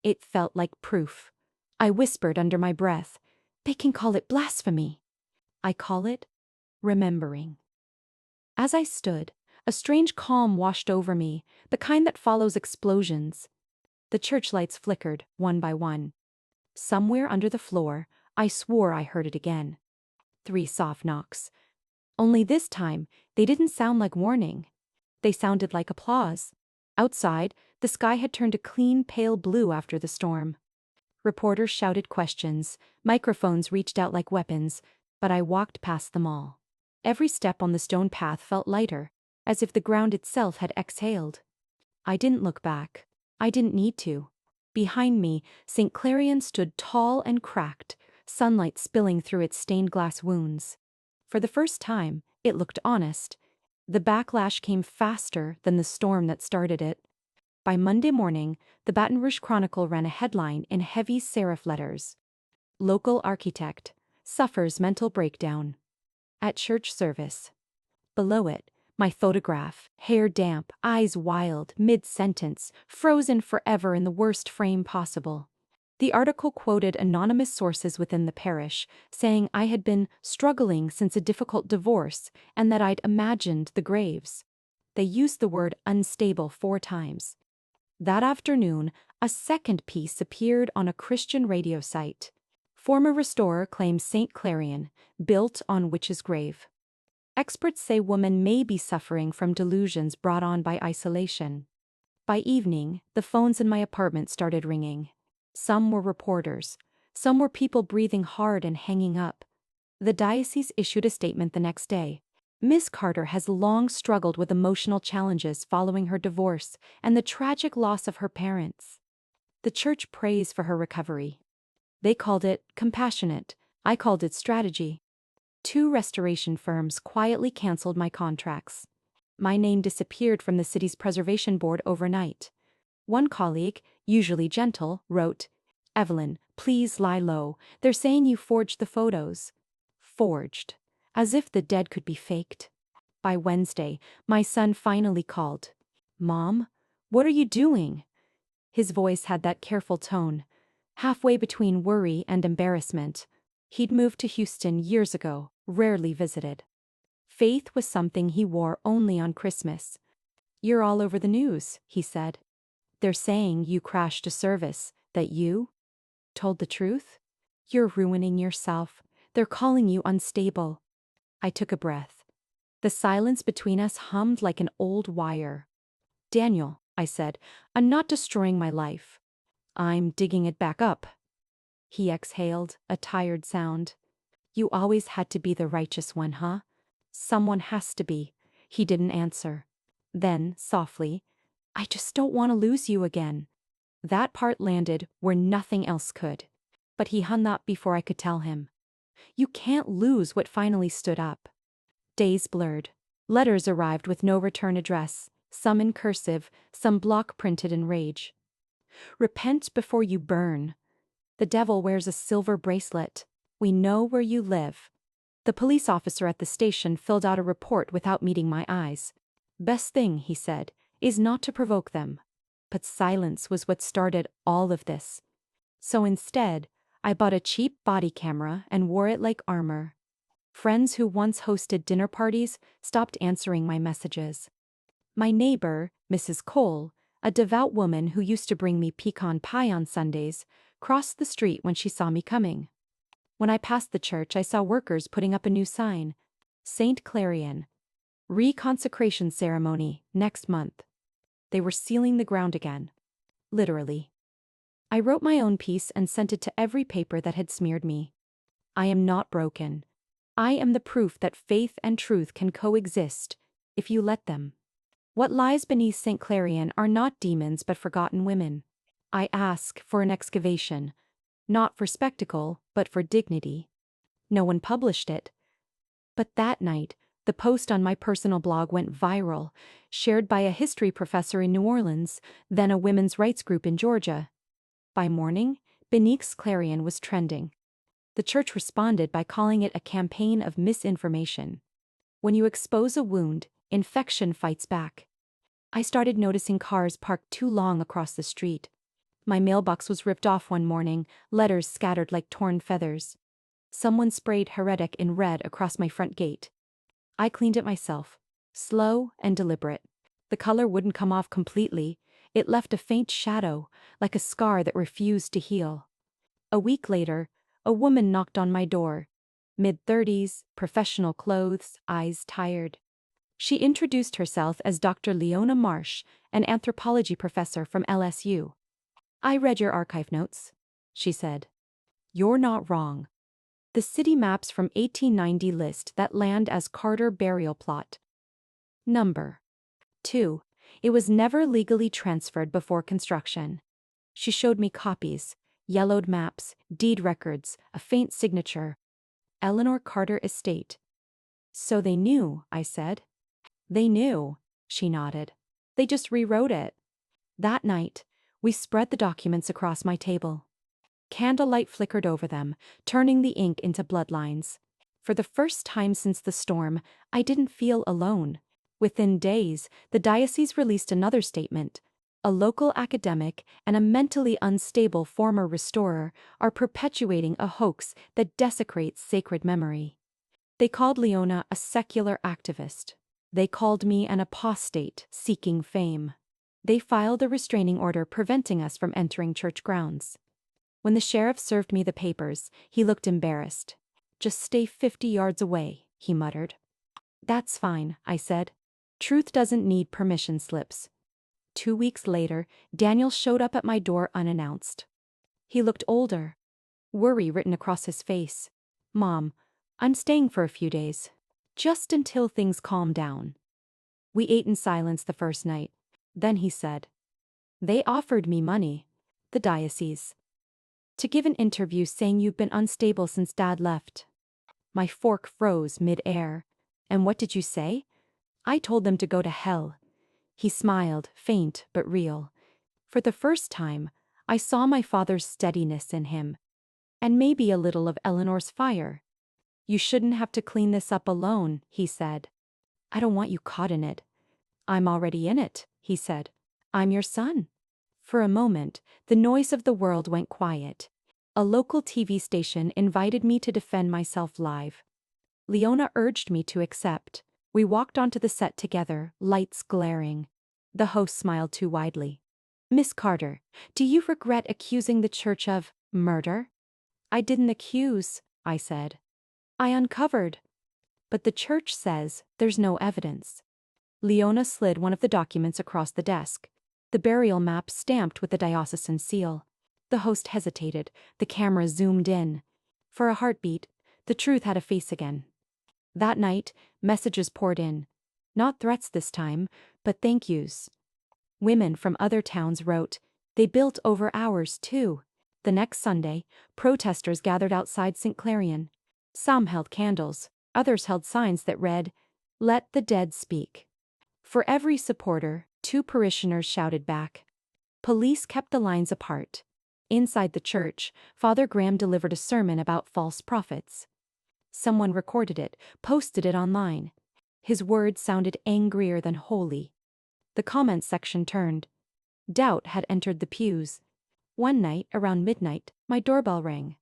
It felt like proof. I whispered under my breath, They can call it blasphemy. I call it remembering. As I stood, a strange calm washed over me, the kind that follows explosions. The church lights flickered, one by one. Somewhere under the floor, I swore I heard it again. 3 soft knocks. Only this time, they didn't sound like warning. They sounded like applause. Outside, the sky had turned a clean pale blue after the storm. Reporters shouted questions, microphones reached out like weapons, but I walked past them all. Every step on the stone path felt lighter, as if the ground itself had exhaled. I didn't look back. I didn't need to. Behind me, St. Clarion stood tall and cracked, sunlight spilling through its stained glass wounds. For the first time, it looked honest. The backlash came faster than the storm that started it. By Monday morning, the Baton Rouge Chronicle ran a headline in heavy serif letters. Local architect suffers mental breakdown at church service. Below it, my photograph, hair damp, eyes wild, mid-sentence, frozen forever in the worst frame possible. The article quoted anonymous sources within the parish, saying I had been struggling since a difficult divorce and that I'd imagined the graves. They used the word unstable 4 times. That afternoon, a second piece appeared on a Christian radio site. Former restorer claims St. Clarion, built on witch's grave. Experts say woman may be suffering from delusions brought on by isolation. By evening, the phones in my apartment started ringing. Some were reporters. Some were people breathing hard and hanging up. The diocese issued a statement the next day. Miss Carter has long struggled with emotional challenges following her divorce and the tragic loss of her parents. The church prays for her recovery. They called it compassionate. I called it strategy. 2 restoration firms quietly canceled my contracts. My name disappeared from the city's preservation board overnight. One colleague, usually gentle, wrote, "Evelyn, please lie low. They're saying you forged the photos." Forged. As if the dead could be faked. By Wednesday, my son finally called. "Mom, what are you doing?" His voice had that careful tone, halfway between worry and embarrassment. He'd moved to Houston years ago, rarely visited. Faith was something he wore only on Christmas. "You're all over the news," he said. "They're saying you crashed a service, that you told the truth. You're ruining yourself. They're calling you unstable." I took a breath. The silence between us hummed like an old wire. "Daniel," I said, "I'm not destroying my life. I'm digging it back up." He exhaled, a tired sound. "You always had to be the righteous one, huh? Someone has to be." He didn't answer. Then, softly, "I just don't want to lose you again." That part landed where nothing else could. But he hung up before I could tell him. You can't lose what finally stood up. Days blurred. Letters arrived with no return address, some in cursive, some block printed in rage. "Repent before you burn. The devil wears a silver bracelet. We know where you live." The police officer at the station filled out a report without meeting my eyes. "Best thing," he said, "is not to provoke them." But silence was what started all of this. So instead, I bought a cheap body camera and wore it like armor. Friends who once hosted dinner parties stopped answering my messages. My neighbor, Mrs. Cole, a devout woman who used to bring me pecan pie on Sundays, crossed the street when she saw me coming. When I passed the church, I saw workers putting up a new sign. St. Clarion. Reconsecration ceremony, next month. They were sealing the ground again. Literally. I wrote my own piece and sent it to every paper that had smeared me. I am not broken. I am the proof that faith and truth can coexist, if you let them. What lies beneath St. Clarion are not demons but forgotten women. I ask for an excavation, not for spectacle, but for dignity. No one published it. But that night, the post on my personal blog went viral, shared by a history professor in New Orleans, then a women's rights group in Georgia. By morning, Beneath's Clarion was trending. The church responded by calling it a campaign of misinformation. When you expose a wound, infection fights back. I started noticing cars parked too long across the street. My mailbox was ripped off one morning, letters scattered like torn feathers. Someone sprayed heretic in red across my front gate. I cleaned it myself. Slow and deliberate. The color wouldn't come off completely. It left a faint shadow, like a scar that refused to heal. A week later, a woman knocked on my door. Mid-30s, professional clothes, eyes tired. She introduced herself as Dr. Leona Marsh, an anthropology professor from LSU. "I read your archive notes," she said. "You're not wrong. The city maps from 1890 list that land as Carter burial plot. Number 2. It was never legally transferred before construction." She showed me copies, yellowed maps, deed records, a faint signature. Eleanor Carter Estate. "So they knew," I said. "They knew," she nodded. "They just rewrote it." That night, we spread the documents across my table. Candlelight flickered over them, turning the ink into bloodlines. For the first time since the storm, I didn't feel alone. Within days, the diocese released another statement. "A local academic and a mentally unstable former restorer are perpetuating a hoax that desecrates sacred memory." They called Leona a secular activist. They called me an apostate seeking fame. They filed a restraining order preventing us from entering church grounds. When the sheriff served me the papers, he looked embarrassed. "Just stay 50 yards away," he muttered. "That's fine," I said. "Truth doesn't need permission slips." 2 weeks later, Daniel showed up at my door unannounced. He looked older, worry written across his face. "Mom, I'm staying for a few days. Just until things calm down." We ate in silence the first night. Then he said, "They offered me money, the diocese, to give an interview saying you've been unstable since Dad left." My fork froze mid-air. "And what did you say?" "I told them to go to hell." He smiled, faint but real. For the first time, I saw my father's steadiness in him. And maybe a little of Eleanor's fire. "You shouldn't have to clean this up alone," he said. "I don't want you caught in it." "I'm already in it," he said. "I'm your son." For a moment, the noise of the world went quiet. A local TV station invited me to defend myself live. Leona urged me to accept. We walked onto the set together, lights glaring. The host smiled too widely. "Miss Carter, do you regret accusing the church of murder?" "I didn't accuse," I said. "I uncovered." "But the church says there's no evidence." Leona slid one of the documents across the desk. The burial map stamped with the diocesan seal. The host hesitated. The camera zoomed in. For a heartbeat, the truth had a face again. That night, messages poured in. Not threats this time, but thank yous. Women from other towns wrote. They built over hours, too. The next Sunday, protesters gathered outside St. Clarion. Some held candles, others held signs that read, "Let the dead speak." For every supporter, 2 parishioners shouted back. Police kept the lines apart. Inside the church, Father Graham delivered a sermon about false prophets. Someone recorded it, posted it online. His words sounded angrier than holy. The comments section turned. Doubt had entered the pews. One night, around midnight, my doorbell rang.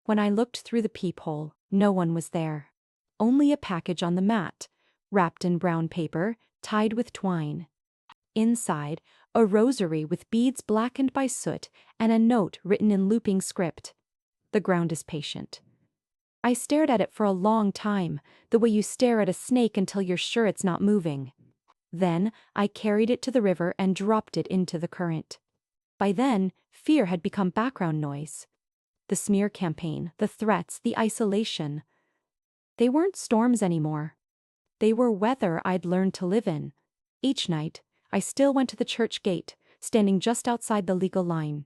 When I looked through the peephole, no one was there. Only a package on the mat, wrapped in brown paper, tied with twine. Inside, a rosary with beads blackened by soot and a note written in looping script. "The ground is patient." I stared at it for a long time, the way you stare at a snake until you're sure it's not moving. Then, I carried it to the river and dropped it into the current. By then, fear had become background noise. The smear campaign, the threats, the isolation. They weren't storms anymore. They were weather I'd learned to live in. Each night, I still went to the church gate, standing just outside the legal line.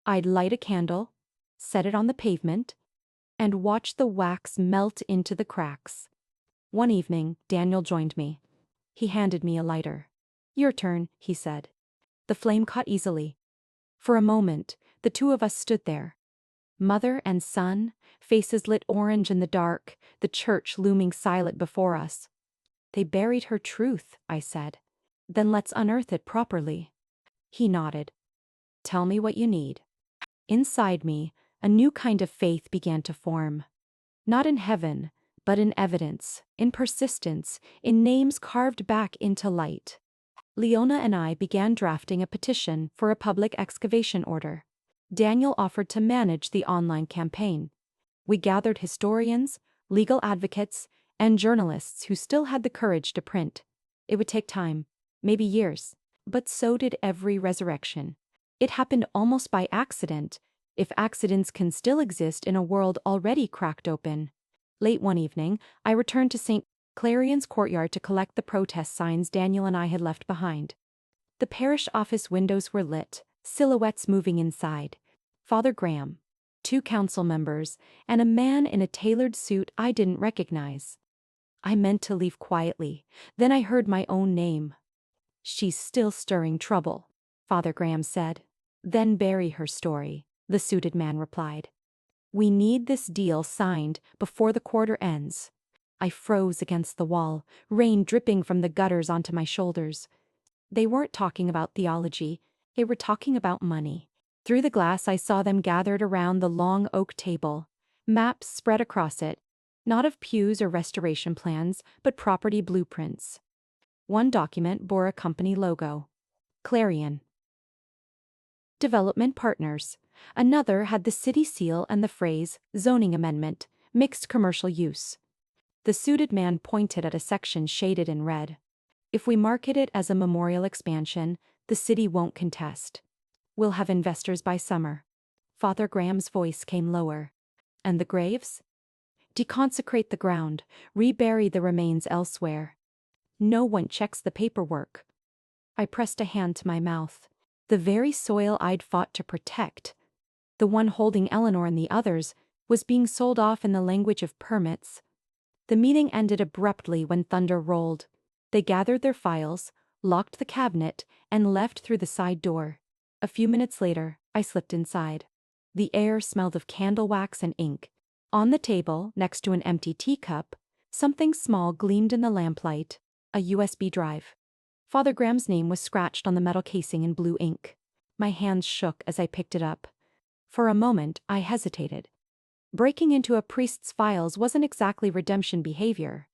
I'd light a candle, set it on the pavement, and watch the wax melt into the cracks. One evening, Daniel joined me. He handed me a lighter. "Your turn," he said. The flame caught easily. For a moment, the two of us stood there. Mother and son, faces lit orange in the dark, the church looming silent before us. "They buried her truth," I said. "Then let's unearth it properly." He nodded. "Tell me what you need." Inside me, a new kind of faith began to form. Not in heaven, but in evidence, in persistence, in names carved back into light. Leona and I began drafting a petition for a public excavation order. Daniel offered to manage the online campaign. We gathered historians, legal advocates, and journalists who still had the courage to print. It would take time, maybe years, but so did every resurrection. It happened almost by accident, if accidents can still exist in a world already cracked open. Late one evening, I returned to St. Clarion's courtyard to collect the protest signs Daniel and I had left behind. The parish office windows were lit, silhouettes moving inside. Father Graham, 2 council members, and a man in a tailored suit I didn't recognize. I meant to leave quietly, then I heard my own name. "She's still stirring trouble," Father Graham said. "Then bury her story," the suited man replied. "We need this deal signed before the quarter ends." I froze against the wall, rain dripping from the gutters onto my shoulders. They weren't talking about theology, they were talking about money. Through the glass I saw them gathered around the long oak table, maps spread across it, not of pews or restoration plans, but property blueprints. One document bore a company logo, Clarion Development Partners. Another had the city seal and the phrase, zoning amendment, mixed commercial use. The suited man pointed at a section shaded in red. "If we market it as a memorial expansion, the city won't contest. We'll have investors by summer." Father Graham's voice came lower. "And the graves? Deconsecrate the ground, rebury the remains elsewhere. No one checks the paperwork." I pressed a hand to my mouth. The very soil I'd fought to protect, the one holding Eleanor and the others, was being sold off in the language of permits. The meeting ended abruptly when thunder rolled. They gathered their files, locked the cabinet, and left through the side door. A few minutes later, I slipped inside. The air smelled of candle wax and ink. On the table, next to an empty teacup, something small gleamed in the lamplight, a USB drive. Father Graham's name was scratched on the metal casing in blue ink. My hands shook as I picked it up. For a moment, I hesitated. Breaking into a priest's files wasn't exactly redemption behavior,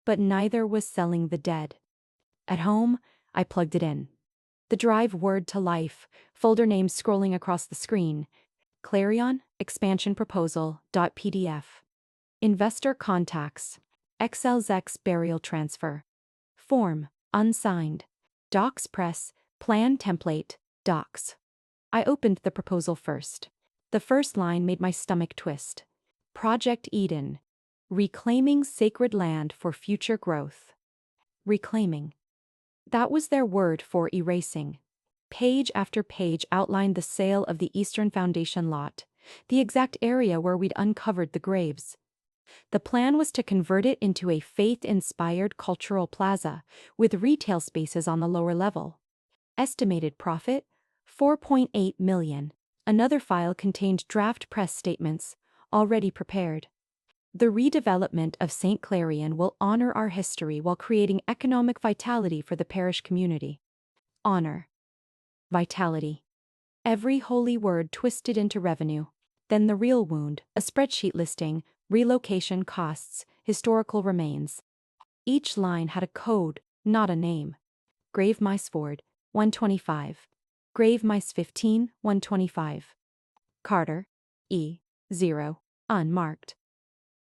but neither was selling the dead. At home, I plugged it in. The drive whirred to life, folder names scrolling across the screen. Clarion, expansion proposal, .pdf. Investor contacts. XLZX burial transfer. Form, unsigned. Docs press, plan template, docs. I opened the proposal first. The first line made my stomach twist. Project Eden. Reclaiming sacred land for future growth. Reclaiming. That was their word for erasing. Page after page outlined the sale of the Eastern Foundation lot, the exact area where we'd uncovered the graves. The plan was to convert it into a faith-inspired cultural plaza, with retail spaces on the lower level. Estimated profit? $4.8 million. Another file contained draft press statements, already prepared. The redevelopment of St. Clarion will honor our history while creating economic vitality for the parish community. Honor. Vitality. Every holy word twisted into revenue. Then the real wound, a spreadsheet listing, relocation costs, historical remains. Each line had a code, not a name. Grave Mice Ford, 125. Grave Mice 15, 125. Carter, E. 0, unmarked.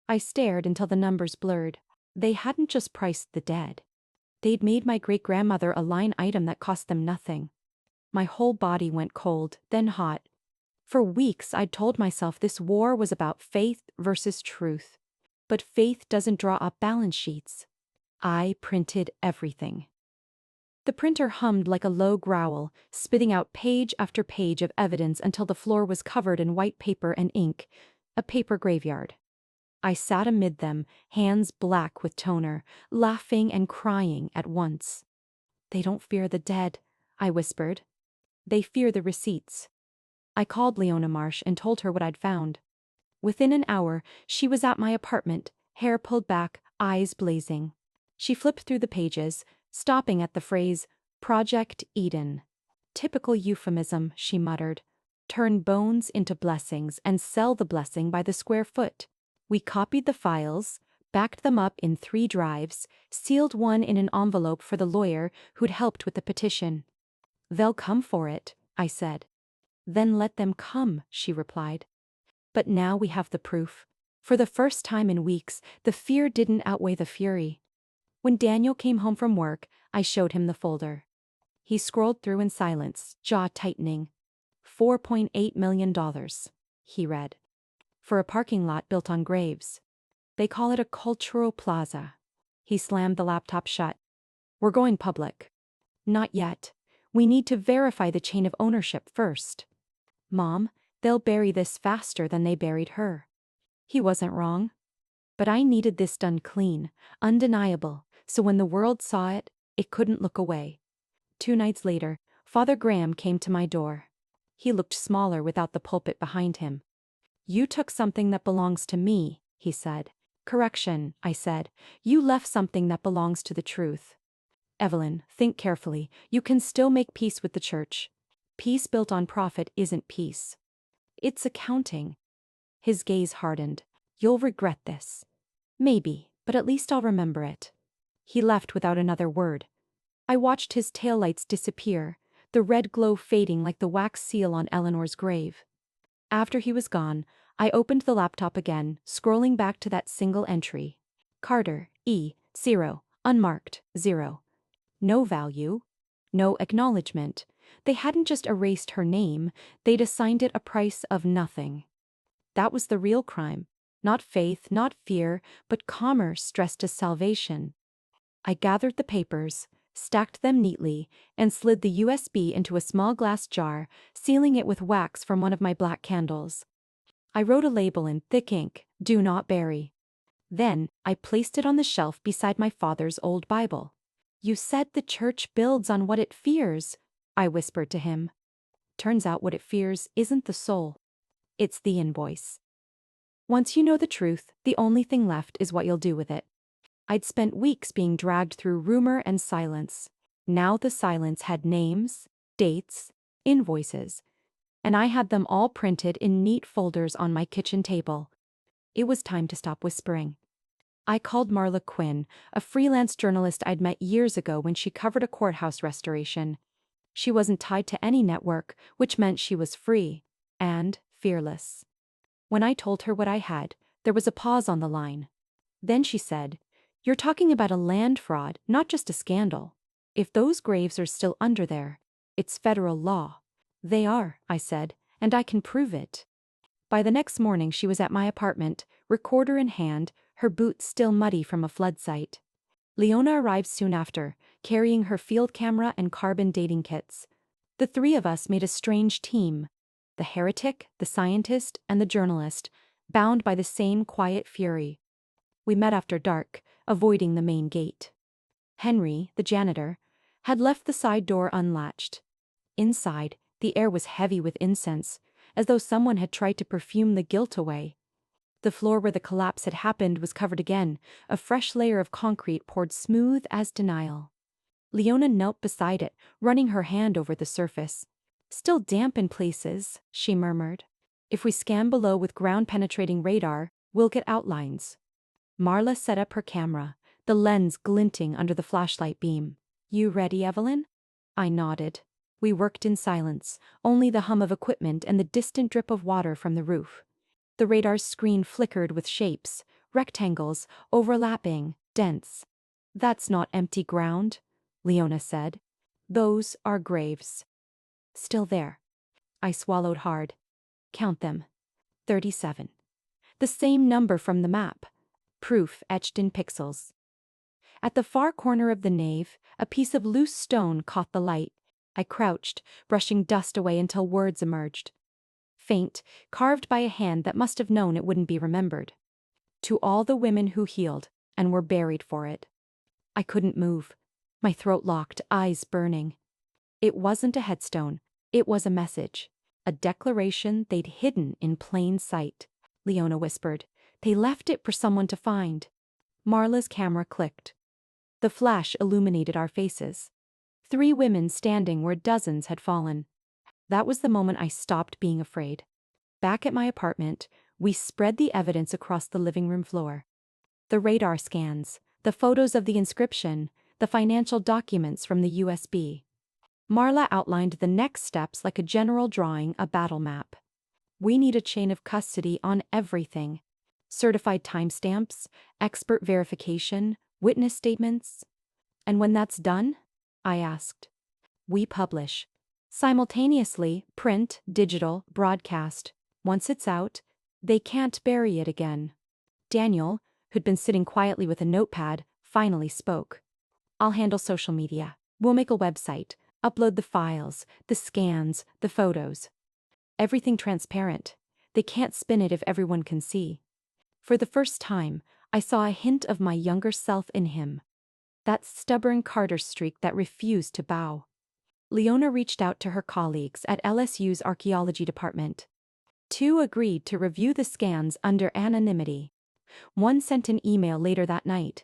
I stared until the numbers blurred. They hadn't just priced the dead. They'd made my great-grandmother a line item that cost them nothing. My whole body went cold, then hot. For weeks I'd told myself this war was about faith versus truth. But faith doesn't draw up balance sheets. I printed everything. The printer hummed like a low growl, spitting out page after page of evidence until the floor was covered in white paper and ink, a paper graveyard. I sat amid them, hands black with toner, laughing and crying at once. "They don't fear the dead," I whispered. "They fear the receipts." I called Leona Marsh and told her what I'd found. Within an hour, she was at my apartment, hair pulled back, eyes blazing. She flipped through the pages, stopping at the phrase, Project Eden. "Typical euphemism," she muttered. "Turn bones into blessings and sell the blessing by the square foot." We copied the files, backed them up in 3 drives, sealed one in an envelope for the lawyer who'd helped with the petition. "They'll come for it," I said. "Then let them come," she replied. But now we have the proof. For the first time in weeks, the fear didn't outweigh the fury. When Daniel came home from work, I showed him the folder. He scrolled through in silence, jaw tightening. $4.8 million, he read. For a parking lot built on graves. They call it a cultural plaza. He slammed the laptop shut. "We're going public." "Not yet. We need to verify the chain of ownership first." "Mom, they'll bury this faster than they buried her." He wasn't wrong. But I needed this done clean, undeniable, so when the world saw it, it couldn't look away. 2 nights later, Father Graham came to my door. He looked smaller without the pulpit behind him. "You took something that belongs to me," he said. "Correction," I said. "You left something that belongs to the truth." "Evelyn, think carefully. You can still make peace with the church. Peace built on profit isn't peace. It's accounting." His gaze hardened. "You'll regret this." "Maybe, but at least I'll remember it." He left without another word. I watched his taillights disappear, the red glow fading like the wax seal on Eleanor's grave. After he was gone, I opened the laptop again, scrolling back to that single entry. Carter, E, 0, unmarked, 0. No value. No acknowledgement. They hadn't just erased her name, they'd assigned it a price of nothing. That was the real crime. Not faith, not fear, but commerce dressed as salvation. I gathered the papers, stacked them neatly, and slid the USB into a small glass jar, sealing it with wax from one of my black candles. I wrote a label in thick ink, "Do not bury." Then, I placed it on the shelf beside my father's old Bible. "You said the church builds on what it fears," I whispered to him. "Turns out what it fears isn't the soul. It's the invoice." Once you know the truth, the only thing left is what you'll do with it. I'd spent weeks being dragged through rumor and silence. Now the silence had names, dates, invoices, and I had them all printed in neat folders on my kitchen table. It was time to stop whispering. I called Marla Quinn, a freelance journalist I'd met years ago when she covered a courthouse restoration. She wasn't tied to any network, which meant she was free and fearless. When I told her what I had, there was a pause on the line. Then she said, "You're talking about a land fraud, not just a scandal. If those graves are still under there, it's federal law." "They are," I said, "and I can prove it." By the next morning she was at my apartment, recorder in hand, her boots still muddy from a flood site. Leona arrived soon after, carrying her field camera and carbon dating kits. The 3 of us made a strange team. The heretic, the scientist, and the journalist, bound by the same quiet fury. We met after dark, avoiding the main gate. Henry, the janitor, had left the side door unlatched. Inside, the air was heavy with incense, as though someone had tried to perfume the guilt away. The floor where the collapse had happened was covered again, a fresh layer of concrete poured smooth as denial. Leona knelt beside it, running her hand over the surface. "Still damp in places," she murmured. "If we scan below with ground-penetrating radar, we'll get outlines." Marla set up her camera, the lens glinting under the flashlight beam. "You ready, Evelyn?" I nodded. We worked in silence, only the hum of equipment and the distant drip of water from the roof. The radar's screen flickered with shapes, rectangles, overlapping, dense. "That's not empty ground," Leona said. "Those are graves." "Still there." I swallowed hard. "Count them." 37. The same number from the map. Proof etched in pixels. At the far corner of the nave, a piece of loose stone caught the light. I crouched, brushing dust away until words emerged. Faint, carved by a hand that must have known it wouldn't be remembered. "To all the women who healed, and were buried for it." I couldn't move. My throat locked, eyes burning. It wasn't a headstone. It was a message. A declaration they'd hidden in plain sight. Leona whispered. "They left it for someone to find." Marla's camera clicked. The flash illuminated our faces. 3 women standing where dozens had fallen. That was the moment I stopped being afraid. Back at my apartment, we spread the evidence across the living room floor. the radar scans, the photos of the inscription, the financial documents from the USB. Marla outlined the next steps like a general drawing a battle map. We need a chain of custody on everything. Certified timestamps, expert verification, witness statements. And when that's done? I asked. We publish. Simultaneously, print, digital, broadcast. Once it's out, they can't bury it again. Daniel, who'd been sitting quietly with a notepad, finally spoke. I'll handle social media. We'll make a website, upload the files, the scans, the photos. Everything transparent. They can't spin it if everyone can see. For the first time, I saw a hint of my younger self in him. That stubborn Carter streak that refused to bow. Leona reached out to her colleagues at LSU's archaeology department. 2 agreed to review the scans under anonymity. 1 sent an email later that night.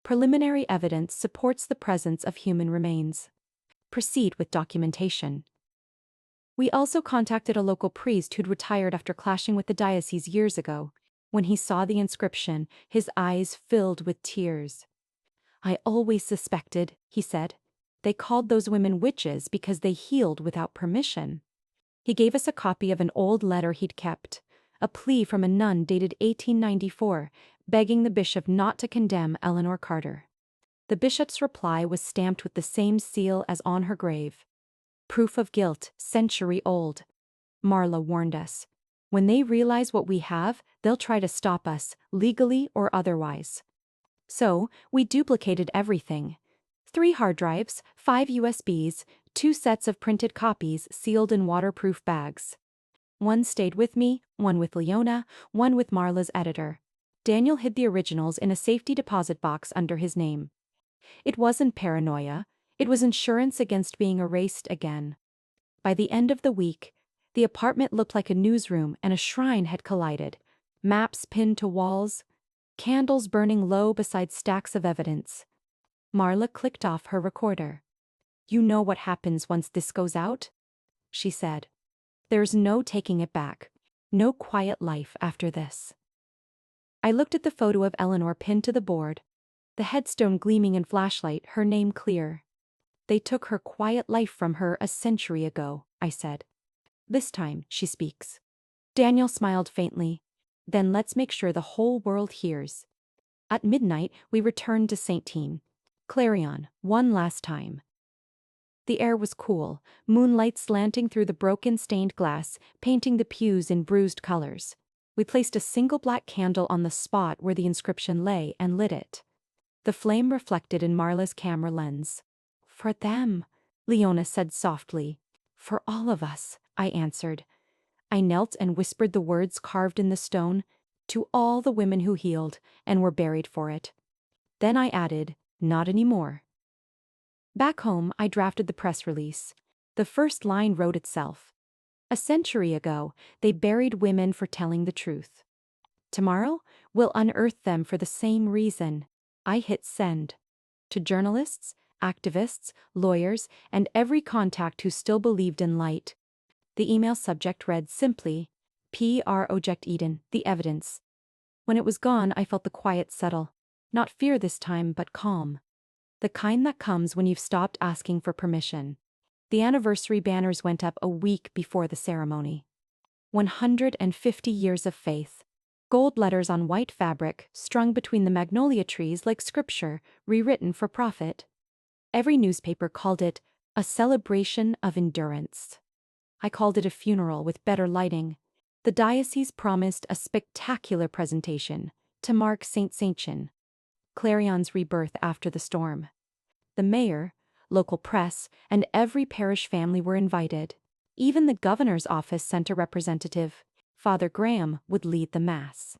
Preliminary evidence supports the presence of human remains. Proceed with documentation. We also contacted a local priest who'd retired after clashing with the diocese years ago. When he saw the inscription, his eyes filled with tears. I always suspected, he said. They called those women witches because they healed without permission. He gave us a copy of an old letter he'd kept, a plea from a nun dated 1894, begging the bishop not to condemn Eleanor Carter. The bishop's reply was stamped with the same seal as on her grave. Proof of guilt, century old. Marla warned us. When they realize what we have, they'll try to stop us, legally or otherwise. So, we duplicated everything. 3 hard drives, 5 USBs, 2 sets of printed copies sealed in waterproof bags. 1 stayed with me, 1 with Leona, 1 with Marla's editor. Daniel hid the originals in a safety deposit box under his name. It wasn't paranoia, it was insurance against being erased again. By the end of the week, the apartment looked like a newsroom and a shrine had collided. Maps pinned to walls, candles burning low beside stacks of evidence. Marla clicked off her recorder. You know what happens once this goes out? She said. There's no taking it back. No quiet life after this. I looked at the photo of Eleanor pinned to the board, the headstone gleaming in flashlight, her name clear. They took her quiet life from her a century ago, I said. This time, she speaks. Daniel smiled faintly. Then let's make sure the whole world hears. At midnight, we returned to St. Tine. Clarion, one last time. The air was cool, moonlight slanting through the broken stained glass, painting the pews in bruised colors. We placed a single black candle on the spot where the inscription lay and lit it. The flame reflected in Marla's camera lens. For them, Leona said softly. For all of us, I answered. I knelt and whispered the words carved in the stone, to all the women who healed and were buried for it. Then I added, not anymore. Back home, I drafted the press release. The first line wrote itself. A century ago, they buried women for telling the truth. Tomorrow, we'll unearth them for the same reason. I hit send. To journalists, activists, lawyers, and every contact who still believed in light. The email subject read simply, P.R. Oject Eden, the evidence. When it was gone, I felt the quiet settle. Not fear this time, but calm. The kind that comes when you've stopped asking for permission. The anniversary banners went up a week before the ceremony. 150 years of faith. Gold letters on white fabric, strung between the magnolia trees like scripture, rewritten for profit. Every newspaper called it a celebration of endurance. I called it a funeral with better lighting. The diocese promised a spectacular presentation to mark St. Saintchen, Clarion's rebirth after the storm. The mayor, local press, and every parish family were invited. Even the governor's office sent a representative. Father Graham would lead the mass.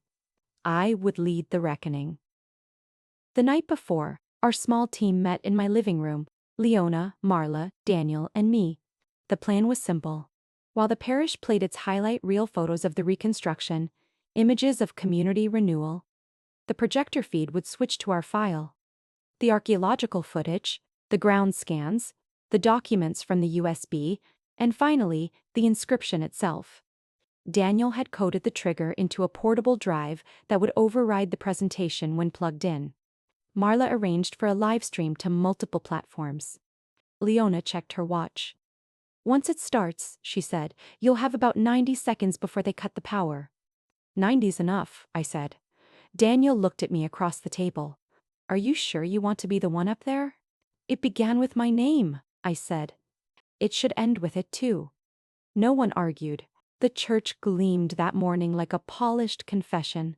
I would lead the reckoning. The night before, our small team met in my living room, Leona, Marla, Daniel, and me. The plan was simple. While the parish played its highlight reel photos of the reconstruction, images of community renewal, the projector feed would switch to our file. The archaeological footage, the ground scans, the documents from the USB, and finally, the inscription itself. Daniel had coded the trigger into a portable drive that would override the presentation when plugged in. Marla arranged for a live stream to multiple platforms. Leona checked her watch. "Once it starts," she said, "you'll have about 90 seconds before they cut the power." "90's enough," I said. Daniel looked at me across the table. "Are you sure you want to be the one up there?" "It began with my name," I said. "It should end with it too." No one argued. The church gleamed that morning like a polished confession.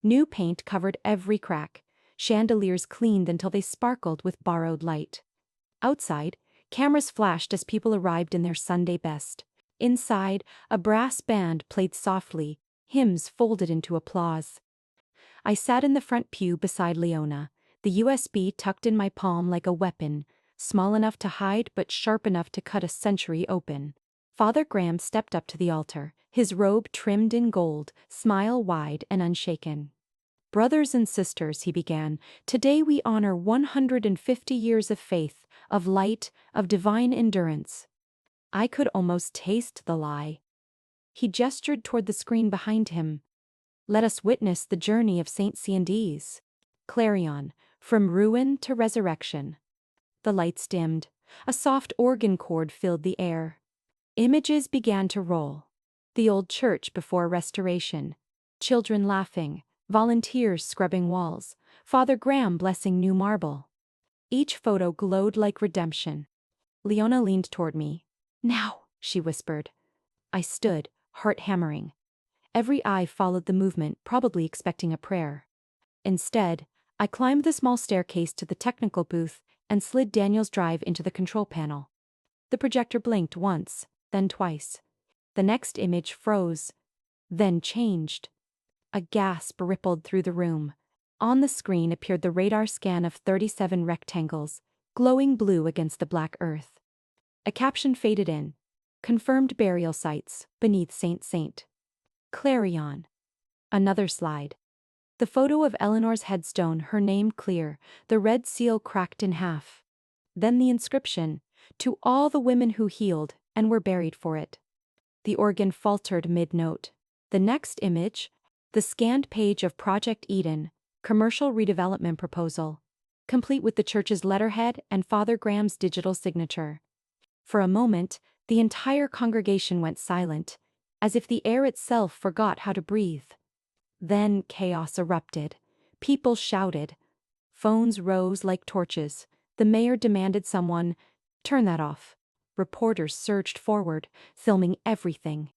New paint covered every crack. Chandeliers cleaned until they sparkled with borrowed light. Outside, cameras flashed as people arrived in their Sunday best. Inside, a brass band played softly, hymns folded into applause. I sat in the front pew beside Leona, the USB tucked in my palm like a weapon, small enough to hide but sharp enough to cut a century open. Father Graham stepped up to the altar, his robe trimmed in gold, smile wide and unshaken. "Brothers and sisters," he began, "today we honor 150 years of faith, of light, of divine endurance." I could almost taste the lie. He gestured toward the screen behind him. "Let us witness the journey of Saint C&D's. Clarion, from ruin to resurrection." The lights dimmed. A soft organ chord filled the air. Images began to roll. The old church before restoration. Children laughing. Volunteers scrubbing walls. Father Graham blessing new marble. Each photo glowed like redemption. Leona leaned toward me. "Now," she whispered. I stood, heart hammering. Every eye followed the movement, probably expecting a prayer. Instead, I climbed the small staircase to the technical booth and slid Daniel's drive into the control panel. The projector blinked once, then twice. The next image froze, then changed. A gasp rippled through the room. On the screen appeared the radar scan of 37 rectangles, glowing blue against the black earth. A caption faded in. "Confirmed burial sites, beneath Saint. Clarion." Another slide. The photo of Eleanor's headstone, her name clear, the red seal cracked in half. Then the inscription, "To all the women who healed and were buried for it." The organ faltered mid-note. The next image, the scanned page of Project Eden, commercial redevelopment proposal, complete with the church's letterhead and Father Graham's digital signature. For a moment, the entire congregation went silent, as if the air itself forgot how to breathe. Then chaos erupted. People shouted. Phones rose like torches. The mayor demanded someone turn that off. Reporters surged forward, filming everything.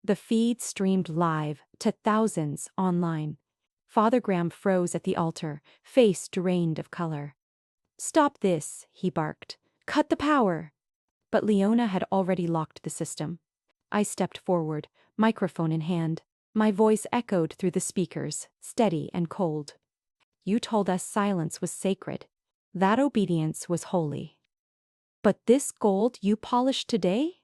The feed streamed live to thousands online. Father Graham froze at the altar, face drained of color. "Stop this," he barked. "Cut the power." But Leona had already locked the system. I stepped forward, microphone in hand. My voice echoed through the speakers, steady and cold. "You told us silence was sacred. That obedience was holy. But this gold you polished today?"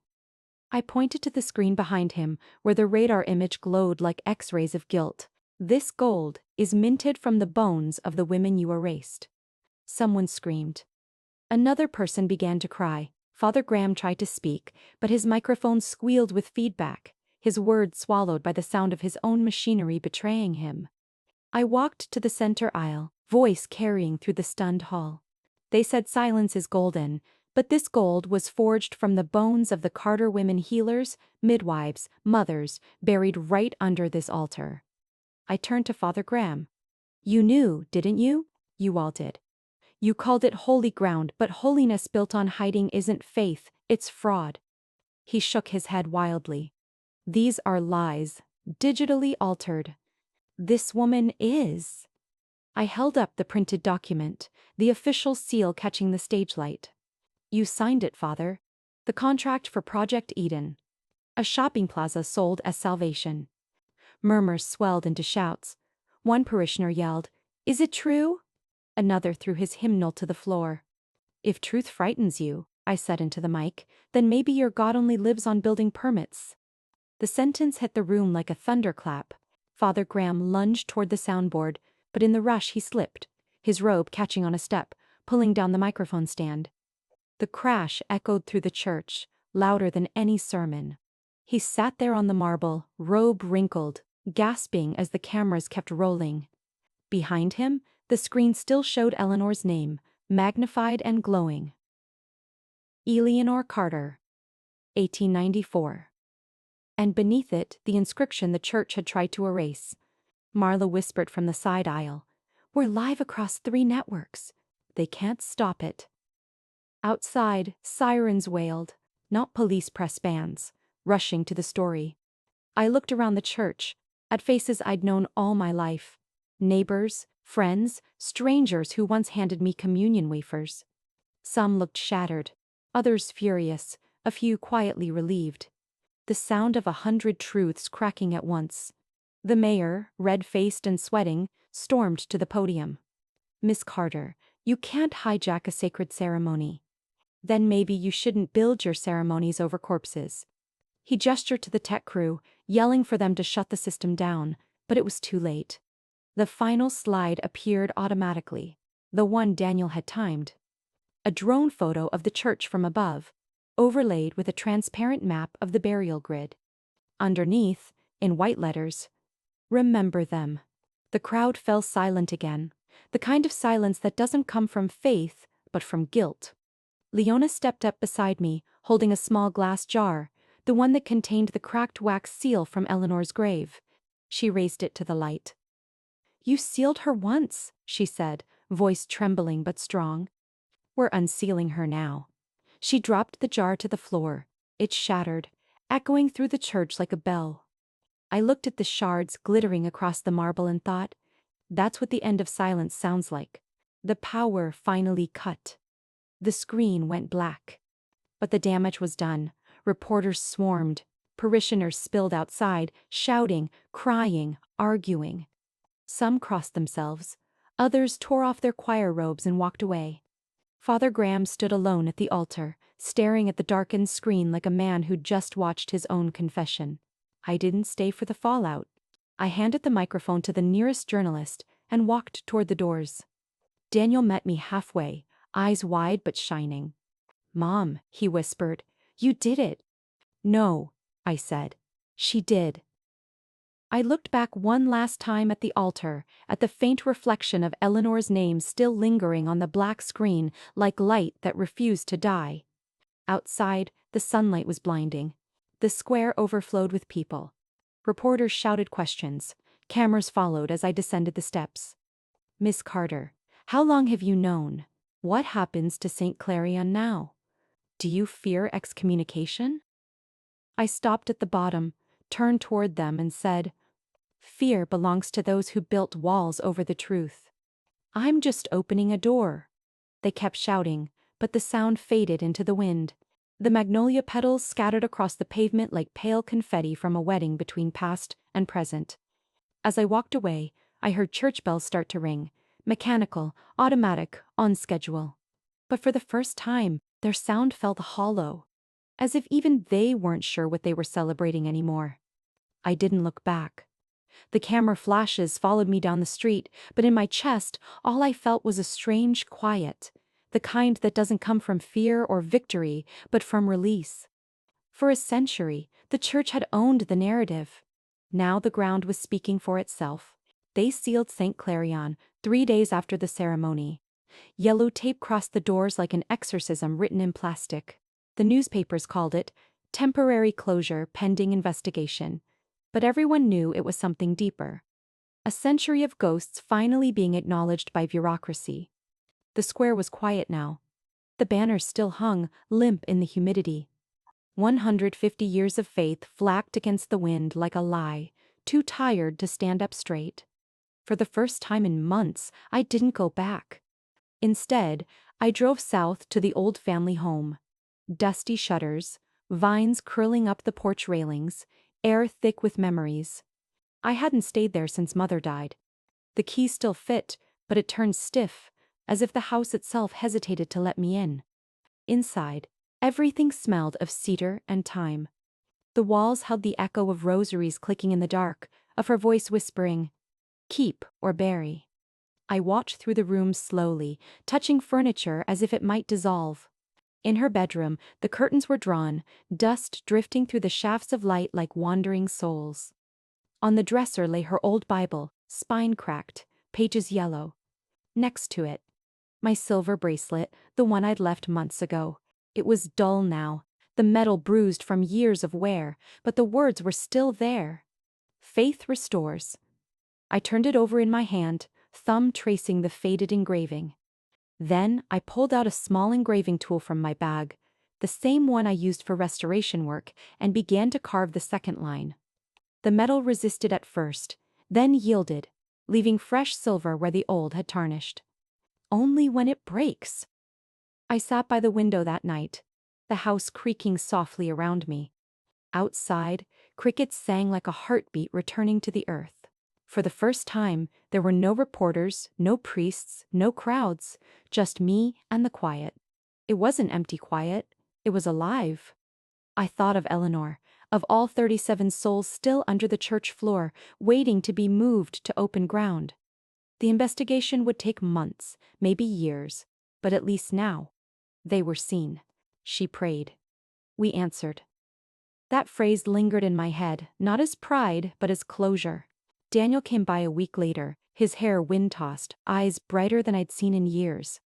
I pointed to the screen behind him, where the radar image glowed like X-rays of guilt. "This gold is minted from the bones of the women you erased." Someone screamed. Another person began to cry. Father Graham tried to speak, but his microphone squealed with feedback, his words swallowed by the sound of his own machinery betraying him. I walked to the center aisle, voice carrying through the stunned hall. They said silence is golden, but this gold was forged from the bones of the Carter women healers, midwives, mothers, buried right under this altar. I turned to Father Graham. "You knew, didn't you?" "You all did. You called it holy ground, but holiness built on hiding isn't faith, it's fraud." He shook his head wildly. "These are lies, digitally altered. This woman is." I held up the printed document, the official seal catching the stage light. "You signed it, Father. The contract for Project Eden." A shopping plaza sold as salvation. Murmurs swelled into shouts. One parishioner yelled, "Is it true?" Another threw his hymnal to the floor. "If truth frightens you," I said into the mic, "then maybe your God only lives on building permits." The sentence hit the room like a thunderclap. Father Graham lunged toward the soundboard, but in the rush he slipped, his robe catching on a step, pulling down the microphone stand. The crash echoed through the church, louder than any sermon. He sat there on the marble, robe wrinkled, gasping as the cameras kept rolling. Behind him, the screen still showed Eleanor's name, magnified and glowing. Eleanor Carter, 1894. And beneath it, the inscription the church had tried to erase. Marla whispered from the side aisle. "We're live across 3 networks. They can't stop it." Outside, sirens wailed, not police press bands, rushing to the story. I looked around the church, at faces I'd known all my life. Neighbors, friends, strangers who once handed me communion wafers. Some looked shattered, others furious, a few quietly relieved. The sound of 100 truths cracking at once. The mayor, red-faced and sweating, stormed to the podium. "Miss Carter, you can't hijack a sacred ceremony. Then maybe you shouldn't build your ceremonies over corpses." He gestured to the tech crew, yelling for them to shut the system down, but it was too late. The final slide appeared automatically, the one Daniel had timed. A drone photo of the church from above, overlaid with a transparent map of the burial grid. Underneath, in white letters, "Remember them." The crowd fell silent again, the kind of silence that doesn't come from faith, but from guilt. Leona stepped up beside me, holding a small glass jar, the one that contained the cracked wax seal from Eleanor's grave. She raised it to the light. "You sealed her once," she said, voice trembling but strong. "We're unsealing her now." She dropped the jar to the floor. It shattered, echoing through the church like a bell. I looked at the shards glittering across the marble and thought, that's what the end of silence sounds like. The power finally cut. The screen went black. But the damage was done. Reporters swarmed. Parishioners spilled outside, shouting, crying, arguing. Some crossed themselves. Others tore off their choir robes and walked away. Father Graham stood alone at the altar, staring at the darkened screen like a man who'd just watched his own confession. I didn't stay for the fallout. I handed the microphone to the nearest journalist and walked toward the doors. Daniel met me halfway, eyes wide but shining. "Mom," he whispered, "you did it." "No," I said. "She did." I looked back one last time at the altar, at the faint reflection of Eleanor's name still lingering on the black screen like light that refused to die. Outside, the sunlight was blinding. The square overflowed with people. Reporters shouted questions. Cameras followed as I descended the steps. "Miss Carter, how long have you known? What happens to St. Clarion now? Do you fear excommunication?" I stopped at the bottom, turned toward them and said, "Fear belongs to those who built walls over the truth. I'm just opening a door." They kept shouting, but the sound faded into the wind. The magnolia petals scattered across the pavement like pale confetti from a wedding between past and present. As I walked away, I heard church bells start to ring, mechanical, automatic, on schedule. But for the first time, their sound felt hollow, as if even they weren't sure what they were celebrating anymore. I didn't look back. The camera flashes followed me down the street, but in my chest, all I felt was a strange quiet, the kind that doesn't come from fear or victory, but from release. For a century, the church had owned the narrative. Now the ground was speaking for itself. They sealed St. Clarion 3 days after the ceremony. Yellow tape crossed the doors like an exorcism written in plastic. The newspapers called it temporary closure pending investigation. But everyone knew it was something deeper. A century of ghosts finally being acknowledged by bureaucracy. The square was quiet now. The banners still hung, limp in the humidity. 150 years of faith flacked against the wind like a lie, too tired to stand up straight. For the first time in months, I didn't go back. Instead, I drove south to the old family home. Dusty shutters, vines curling up the porch railings, air thick with memories. I hadn't stayed there since Mother died. The key still fit, but it turned stiff, as if the house itself hesitated to let me in. Inside, everything smelled of cedar and thyme. The walls held the echo of rosaries clicking in the dark, of her voice whispering, "Keep or bury." I walked through the rooms slowly, touching furniture as if it might dissolve. In her bedroom, the curtains were drawn, dust drifting through the shafts of light like wandering souls. On the dresser lay her old Bible, spine cracked, pages yellow. Next to it, my silver bracelet, the one I'd left months ago. It was dull now, the metal bruised from years of wear, but the words were still there. Faith restores. I turned it over in my hand, thumb tracing the faded engraving. Then I pulled out a small engraving tool from my bag, the same one I used for restoration work, and began to carve the second line. The metal resisted at first, then yielded, leaving fresh silver where the old had tarnished. Only when it breaks. I sat by the window that night, the house creaking softly around me. Outside, crickets sang like a heartbeat returning to the earth. For the first time, there were no reporters, no priests, no crowds, just me and the quiet. It wasn't empty quiet, it was alive. I thought of Eleanor, of all 37 souls still under the church floor, waiting to be moved to open ground. The investigation would take months, maybe years, but at least now, they were seen. She prayed. We answered. That phrase lingered in my head, not as pride, but as closure. Daniel came by a week later, his hair wind-tossed, eyes brighter than I'd seen in years.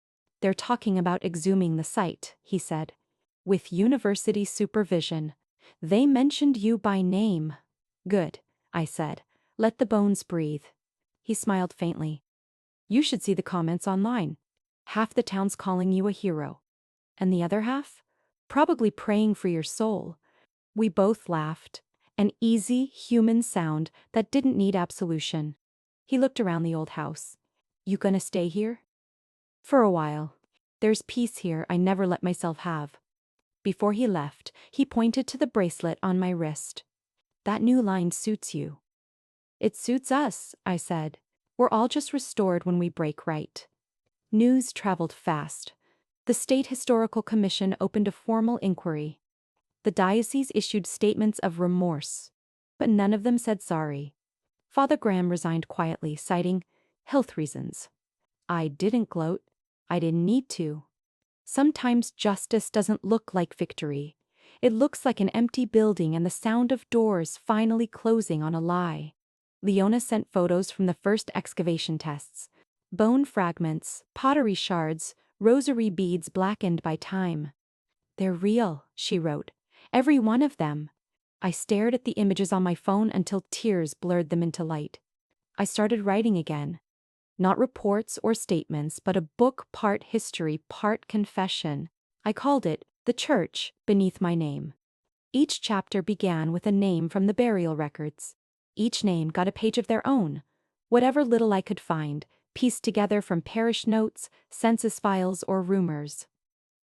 "They're talking about exhuming the site," he said. "With university supervision. They mentioned you by name." "Good," I said. "Let the bones breathe." He smiled faintly. "You should see the comments online. Half the town's calling you a hero. And the other half? Probably praying for your soul." We both laughed. An easy, human sound that didn't need absolution. He looked around the old house. "You gonna stay here?" "For a while. There's peace here I never let myself have." Before he left, he pointed to the bracelet on my wrist. "That new line suits you." "It suits us," I said. "We're all just restored when we break right." News traveled fast. The State Historical Commission opened a formal inquiry. The diocese issued statements of remorse, but none of them said sorry. Father Graham resigned quietly, citing health reasons. I didn't gloat. I didn't need to. Sometimes justice doesn't look like victory. It looks like an empty building and the sound of doors finally closing on a lie. Leona sent photos from the first excavation tests. Bone fragments, pottery shards, rosary beads blackened by time. "They're real," she wrote. "Every one of them." I stared at the images on my phone until tears blurred them into light. I started writing again. Not reports or statements, but a book part history, part confession. I called it The Church Beneath My Name. Each chapter began with a name from the burial records. Each name got a page of their own. Whatever little I could find, pieced together from parish notes, census files, or rumors.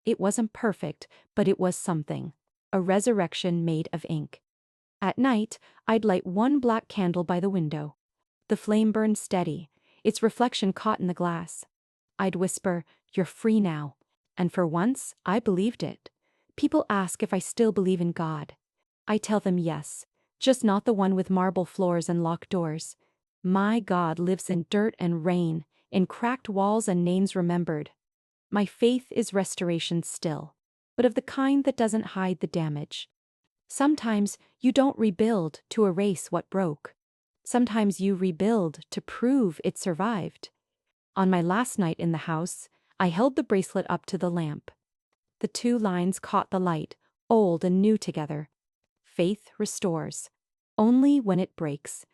It wasn't perfect, but it was something. A resurrection made of ink. At night, I'd light one black candle by the window. The flame burned steady, its reflection caught in the glass. I'd whisper, "You're free now." And for once, I believed it. People ask if I still believe in God. I tell them yes, just not the one with marble floors and locked doors. My God lives in dirt and rain, in cracked walls and names remembered. My faith is restoration still, but of the kind that doesn't hide the damage. Sometimes you don't rebuild to erase what broke. Sometimes you rebuild to prove it survived. On my last night in the house, I held the bracelet up to the lamp. The two lines caught the light, old and new together. Faith restores. Only when it breaks.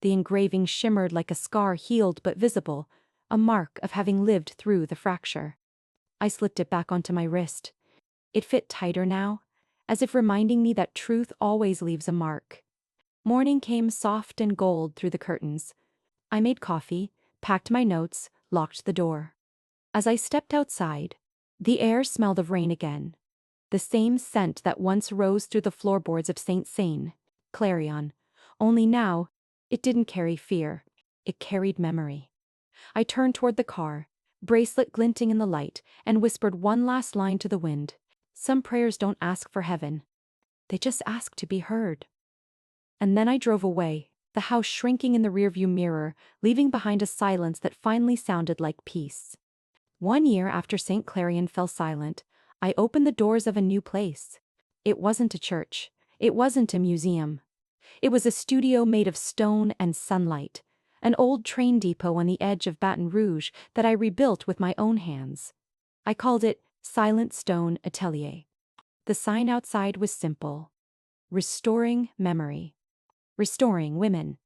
The engraving shimmered like a scar healed but visible, a mark of having lived through the fracture. I slipped it back onto my wrist. It fit tighter now, as if reminding me that truth always leaves a mark. Morning came soft and gold through the curtains. I made coffee, packed my notes, locked the door. As I stepped outside, the air smelled of rain again. The same scent that once rose through the floorboards of St. Seine, Clarion. Only now, it didn't carry fear. It carried memory. I turned toward the car, bracelet glinting in the light, and whispered one last line to the wind. Some prayers don't ask for heaven. They just ask to be heard. And then I drove away, the house shrinking in the rearview mirror, leaving behind a silence that finally sounded like peace. 1 year after St. Clarion fell silent, I opened the doors of a new place. It wasn't a church. It wasn't a museum. It was a studio made of stone and sunlight, an old train depot on the edge of Baton Rouge that I rebuilt with my own hands. I called it Silent Stone Atelier. The sign outside was simple: restoring memory, restoring women.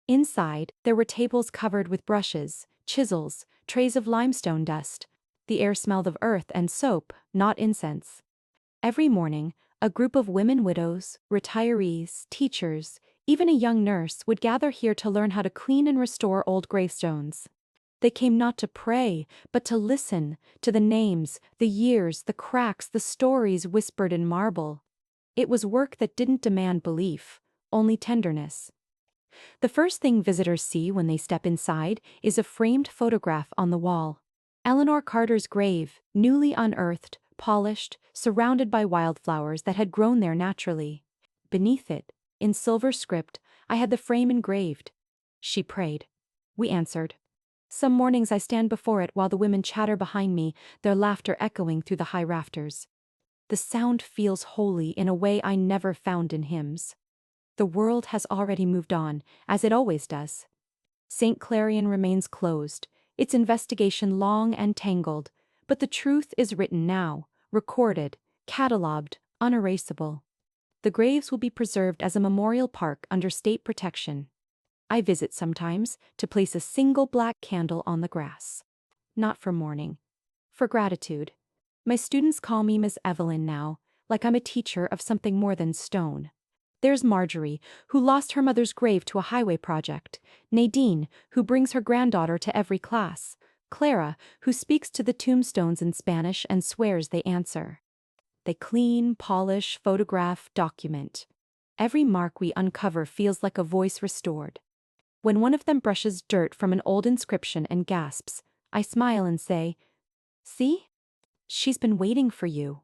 Inside, there were tables covered with brushes, chisels, trays of limestone dust. The air smelled of earth and soap, not incense. Every morning, a group of women widows, retirees, teachers, even a young nurse would gather here to learn how to clean and restore old gravestones. They came not to pray, but to listen to the names, the years, the cracks, the stories whispered in marble. It was work that didn't demand belief, only tenderness. The first thing visitors see when they step inside is a framed photograph on the wall. Eleanor Carter's grave, newly unearthed, polished, surrounded by wildflowers that had grown there naturally. Beneath it, in silver script, I had the frame engraved. She prayed. We answered. Some mornings I stand before it while the women chatter behind me, their laughter echoing through the high rafters. The sound feels holy in a way I never found in hymns. The world has already moved on, as it always does. St. Clarion remains closed, its investigation long and tangled, but the truth is written now, recorded, catalogued, unerasable. The graves will be preserved as a memorial park under state protection. I visit sometimes to place a single black candle on the grass. Not for mourning. For gratitude. My students call me Miss Evelyn now, like I'm a teacher of something more than stone. There's Marjorie, who lost her mother's grave to a highway project. Nadine, who brings her granddaughter to every class. Clara, who speaks to the tombstones in Spanish and swears they answer. They clean, polish, photograph, document. Every mark we uncover feels like a voice restored. When one of them brushes dirt from an old inscription and gasps, I smile and say, "See? She's been waiting for you."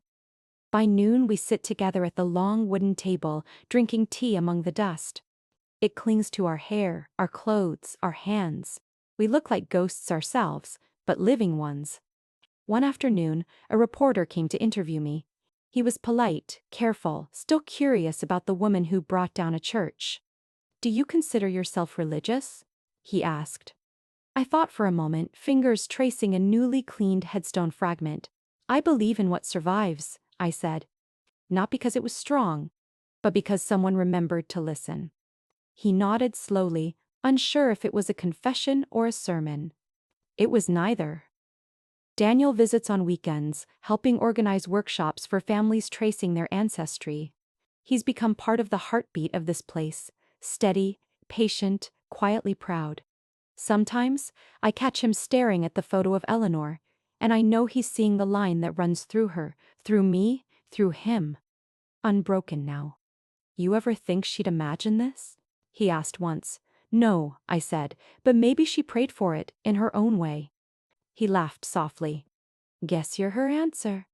By noon we sit together at the long wooden table, drinking tea among the dust. It clings to our hair, our clothes, our hands. We look like ghosts ourselves, but living ones. One afternoon, a reporter came to interview me. He was polite, careful, still curious about the woman who brought down a church. "Do you consider yourself religious?" he asked. I thought for a moment, fingers tracing a newly cleaned headstone fragment. "I believe in what survives," I said. Not because it was strong, but because someone remembered to listen. He nodded slowly, unsure if it was a confession or a sermon. It was neither. Daniel visits on weekends, helping organize workshops for families tracing their ancestry. He's become part of the heartbeat of this place, steady, patient, quietly proud. Sometimes, I catch him staring at the photo of Eleanor, and I know he's seeing the line that runs through her, through me, through him. Unbroken now. "You ever think she'd imagine this?" he asked once. "No," I said, "but maybe she prayed for it, in her own way." He laughed softly. "Guess you're her answer."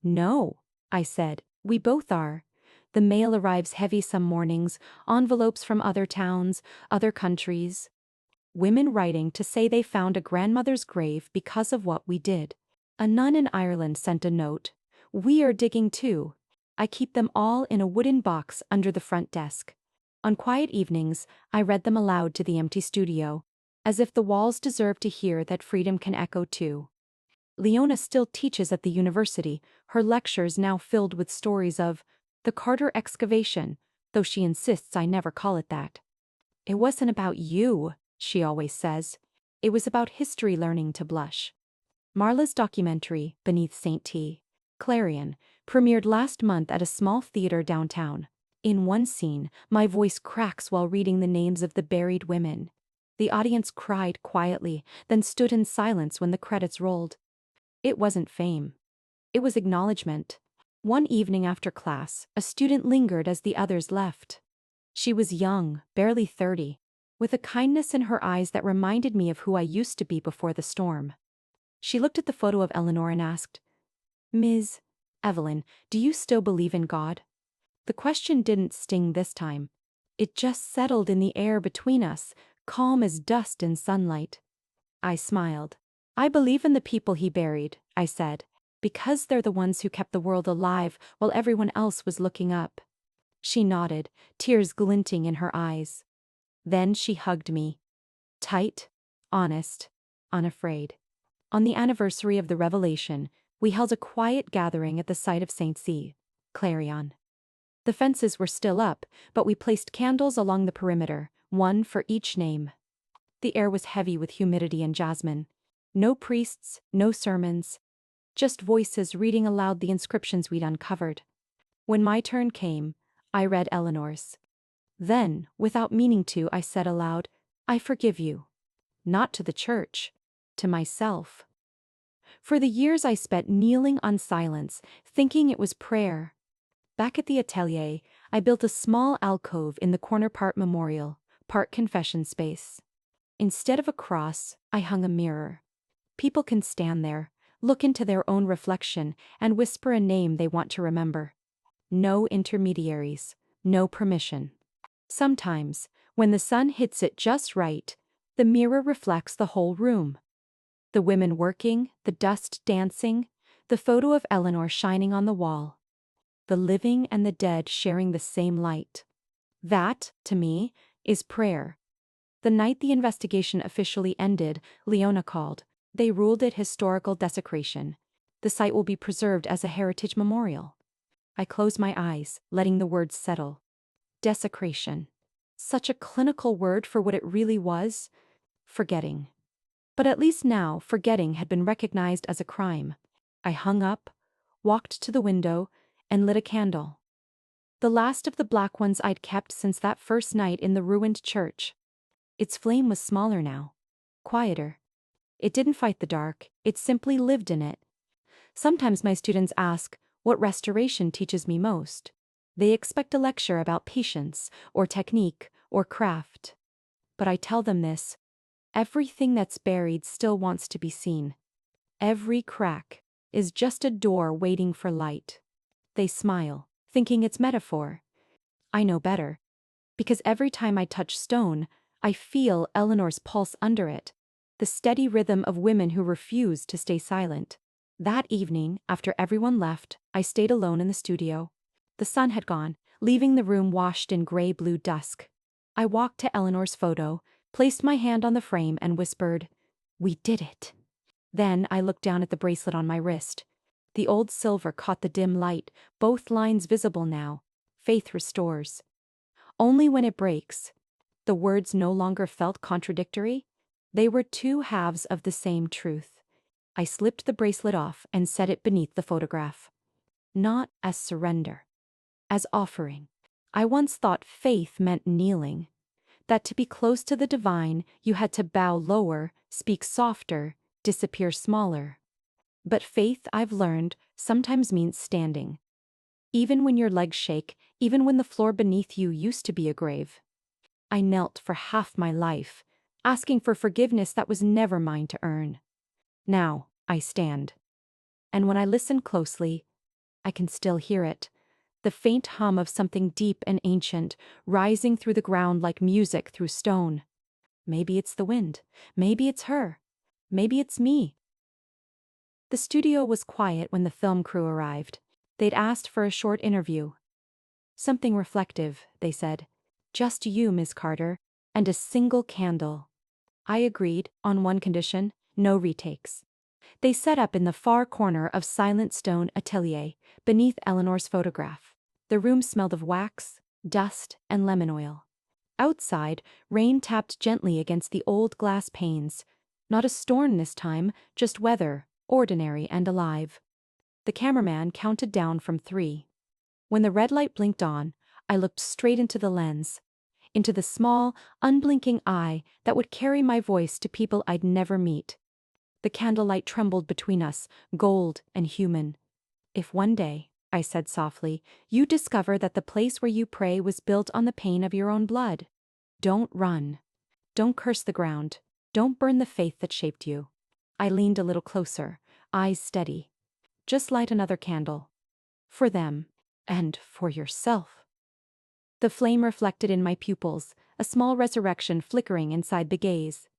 "No," I said, "we both are. The mail arrives heavy some mornings, envelopes from other towns, other countries. Women writing to say they found a grandmother's grave because of what we did. A nun in Ireland sent a note. We are digging too. I keep them all in a wooden box under the front desk. On quiet evenings, I read them aloud to the empty studio, as if the walls deserve to hear that freedom can echo too. Leona still teaches at the university, her lectures now filled with stories of the Carter excavation, though she insists I never call it that. "It wasn't about you," she always says. "It was about history learning to blush." Marla's documentary, Beneath St. T. Clarion, premiered last month at a small theater downtown. In one scene, my voice cracks while reading the names of the buried women. The audience cried quietly, then stood in silence when the credits rolled. It wasn't fame. It was acknowledgement. One evening after class, a student lingered as the others left. She was young, barely 30, with a kindness in her eyes that reminded me of who I used to be before the storm. She looked at the photo of Eleanor and asked, "Ms. Evelyn, do you still believe in God?" The question didn't sting this time. It just settled in the air between us, calm as dust in sunlight. I smiled. "I believe in the people he buried," I said, Because they're the ones who kept the world alive while everyone else was looking up. She nodded, tears glinting in her eyes. Then she hugged me. Tight, honest, unafraid. On the anniversary of the revelation, we held a quiet gathering at the site of St. C. Clarion. The fences were still up, but we placed candles along the perimeter, one for each name. The air was heavy with humidity and jasmine. No priests, no sermons. Just voices reading aloud the inscriptions we'd uncovered. When my turn came, I read Eleanor's. Then, without meaning to, I said aloud, "I forgive you." Not to the church, to myself. For the years I spent kneeling on silence, thinking it was prayer. Back at the atelier, I built a small alcove in the corner, part memorial, part confession space. Instead of a cross, I hung a mirror. People can stand there, look into their own reflection, and whisper a name they want to remember. No intermediaries, no permission. Sometimes, when the sun hits it just right, the mirror reflects the whole room. The women working, the dust dancing, the photo of Eleanor shining on the wall. The living and the dead sharing the same light. That, to me, is prayer. The night the investigation officially ended, Leona called. They ruled it historical desecration. The site will be preserved as a heritage memorial. I closed my eyes, letting the words settle. Desecration. Such a clinical word for what it really was. Forgetting. But at least now, forgetting had been recognized as a crime. I hung up, walked to the window, and lit a candle. The last of the black ones I'd kept since that first night in the ruined church. Its flame was smaller now. Quieter. It didn't fight the dark, it simply lived in it. Sometimes my students ask what restoration teaches me most. They expect a lecture about patience, or technique, or craft. But I tell them this: everything that's buried still wants to be seen. Every crack is just a door waiting for light. They smile, thinking it's metaphor. I know better. Because every time I touch stone, I feel Eleanor's pulse under it. The steady rhythm of women who refuse to stay silent. That evening, after everyone left, I stayed alone in the studio. The sun had gone, leaving the room washed in gray-blue dusk. I walked to Eleanor's photo, placed my hand on the frame and whispered, "We did it." Then I looked down at the bracelet on my wrist. The old silver caught the dim light, both lines visible now. Faith restores. Only when it breaks. The words no longer felt contradictory. They were two halves of the same truth. I slipped the bracelet off and set it beneath the photograph. Not as surrender. As offering. I once thought faith meant kneeling. That to be close to the divine, you had to bow lower, speak softer, disappear smaller. But faith, I've learned, sometimes means standing. Even when your legs shake, even when the floor beneath you used to be a grave. I knelt for half my life, asking for forgiveness that was never mine to earn. Now, I stand. And when I listen closely, I can still hear it. The faint hum of something deep and ancient, rising through the ground like music through stone. Maybe it's the wind. Maybe it's her. Maybe it's me. The studio was quiet when the film crew arrived. They'd asked for a short interview. Something reflective, they said. Just you, Ms. Carter, and a single candle. I agreed, on one condition: no retakes. They set up in the far corner of Silent Stone Atelier, beneath Eleanor's photograph. The room smelled of wax, dust, and lemon oil. Outside, rain tapped gently against the old glass panes. Not a storm this time, just weather, ordinary and alive. The cameraman counted down from 3. When the red light blinked on, I looked straight into the lens. Into the small, unblinking eye that would carry my voice to people I'd never meet. The candlelight trembled between us, gold and human. If one day, I said softly, you discover that the place where you pray was built on the pain of your own blood, don't run. Don't curse the ground. Don't burn the faith that shaped you. I leaned a little closer, eyes steady. Just light another candle. For them, and for yourself. The flame reflected in my pupils, a small resurrection flickering inside the gaze.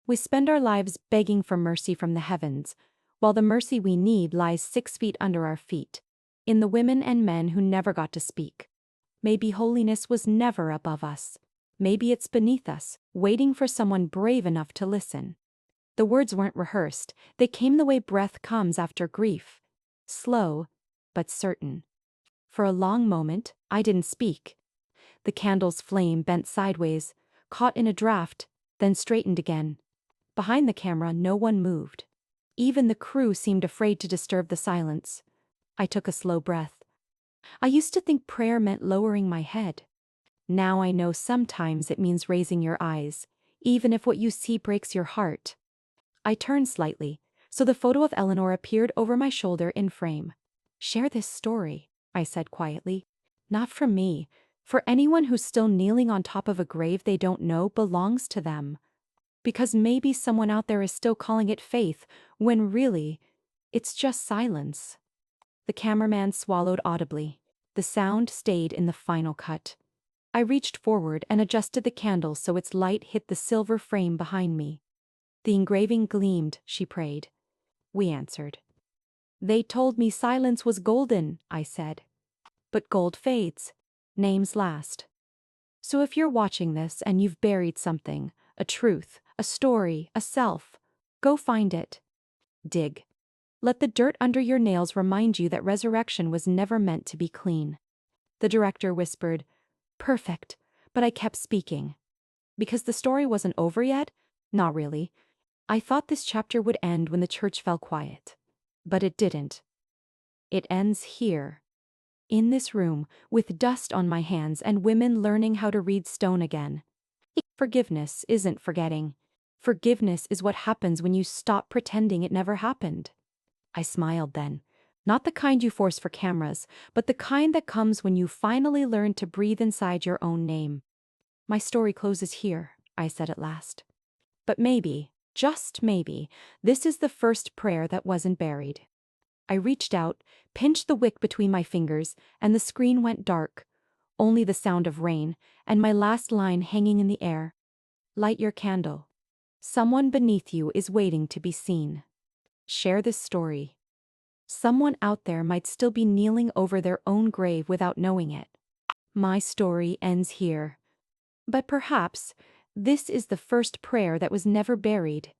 We spend our lives begging for mercy from the heavens. while the mercy we need lies 6 feet under our feet, in the women and men who never got to speak. Maybe holiness was never above us. Maybe it's beneath us, waiting for someone brave enough to listen. The words weren't rehearsed, they came the way breath comes after grief. Slow, but certain. For a long moment, I didn't speak. The candle's flame bent sideways, caught in a draft, then straightened again. Behind the camera, no one moved. Even the crew seemed afraid to disturb the silence. I took a slow breath. I used to think prayer meant lowering my head. Now I know sometimes it means raising your eyes, even if what you see breaks your heart. I turned slightly, so the photo of Eleanor appeared over my shoulder in frame. "Share this story," I said quietly. "Not for me. For anyone who's still kneeling on top of a grave they don't know belongs to them. Because maybe someone out there is still calling it faith, when really, it's just silence." The cameraman swallowed audibly. The sound stayed in the final cut. I reached forward and adjusted the candle so its light hit the silver frame behind me. "The engraving gleamed," she prayed. We answered. "They told me silence was golden," I said. "But gold fades. Names last. So if you're watching this and you've buried something, a truth, a story, a self, go find it. Dig. Let the dirt under your nails remind you that resurrection was never meant to be clean." The director whispered, "Perfect," but I kept speaking. Because the story wasn't over yet? Not really. I thought this chapter would end when the church fell quiet. But it didn't. It ends here. In this room, with dust on my hands and women learning how to read stone again. Forgiveness isn't forgetting. Forgiveness is what happens when you stop pretending it never happened. I smiled then. Not the kind you force for cameras, but the kind that comes when you finally learn to breathe inside your own name. "My story closes here," I said at last. But maybe, just maybe, this is the first prayer that wasn't buried. I reached out, pinched the wick between my fingers, and the screen went dark. Only the sound of rain, and my last line hanging in the air. "Light your candle. Someone beneath you is waiting to be seen. Share this story. Someone out there might still be kneeling over their own grave without knowing it." My story ends here. But perhaps this is the first prayer that was never buried.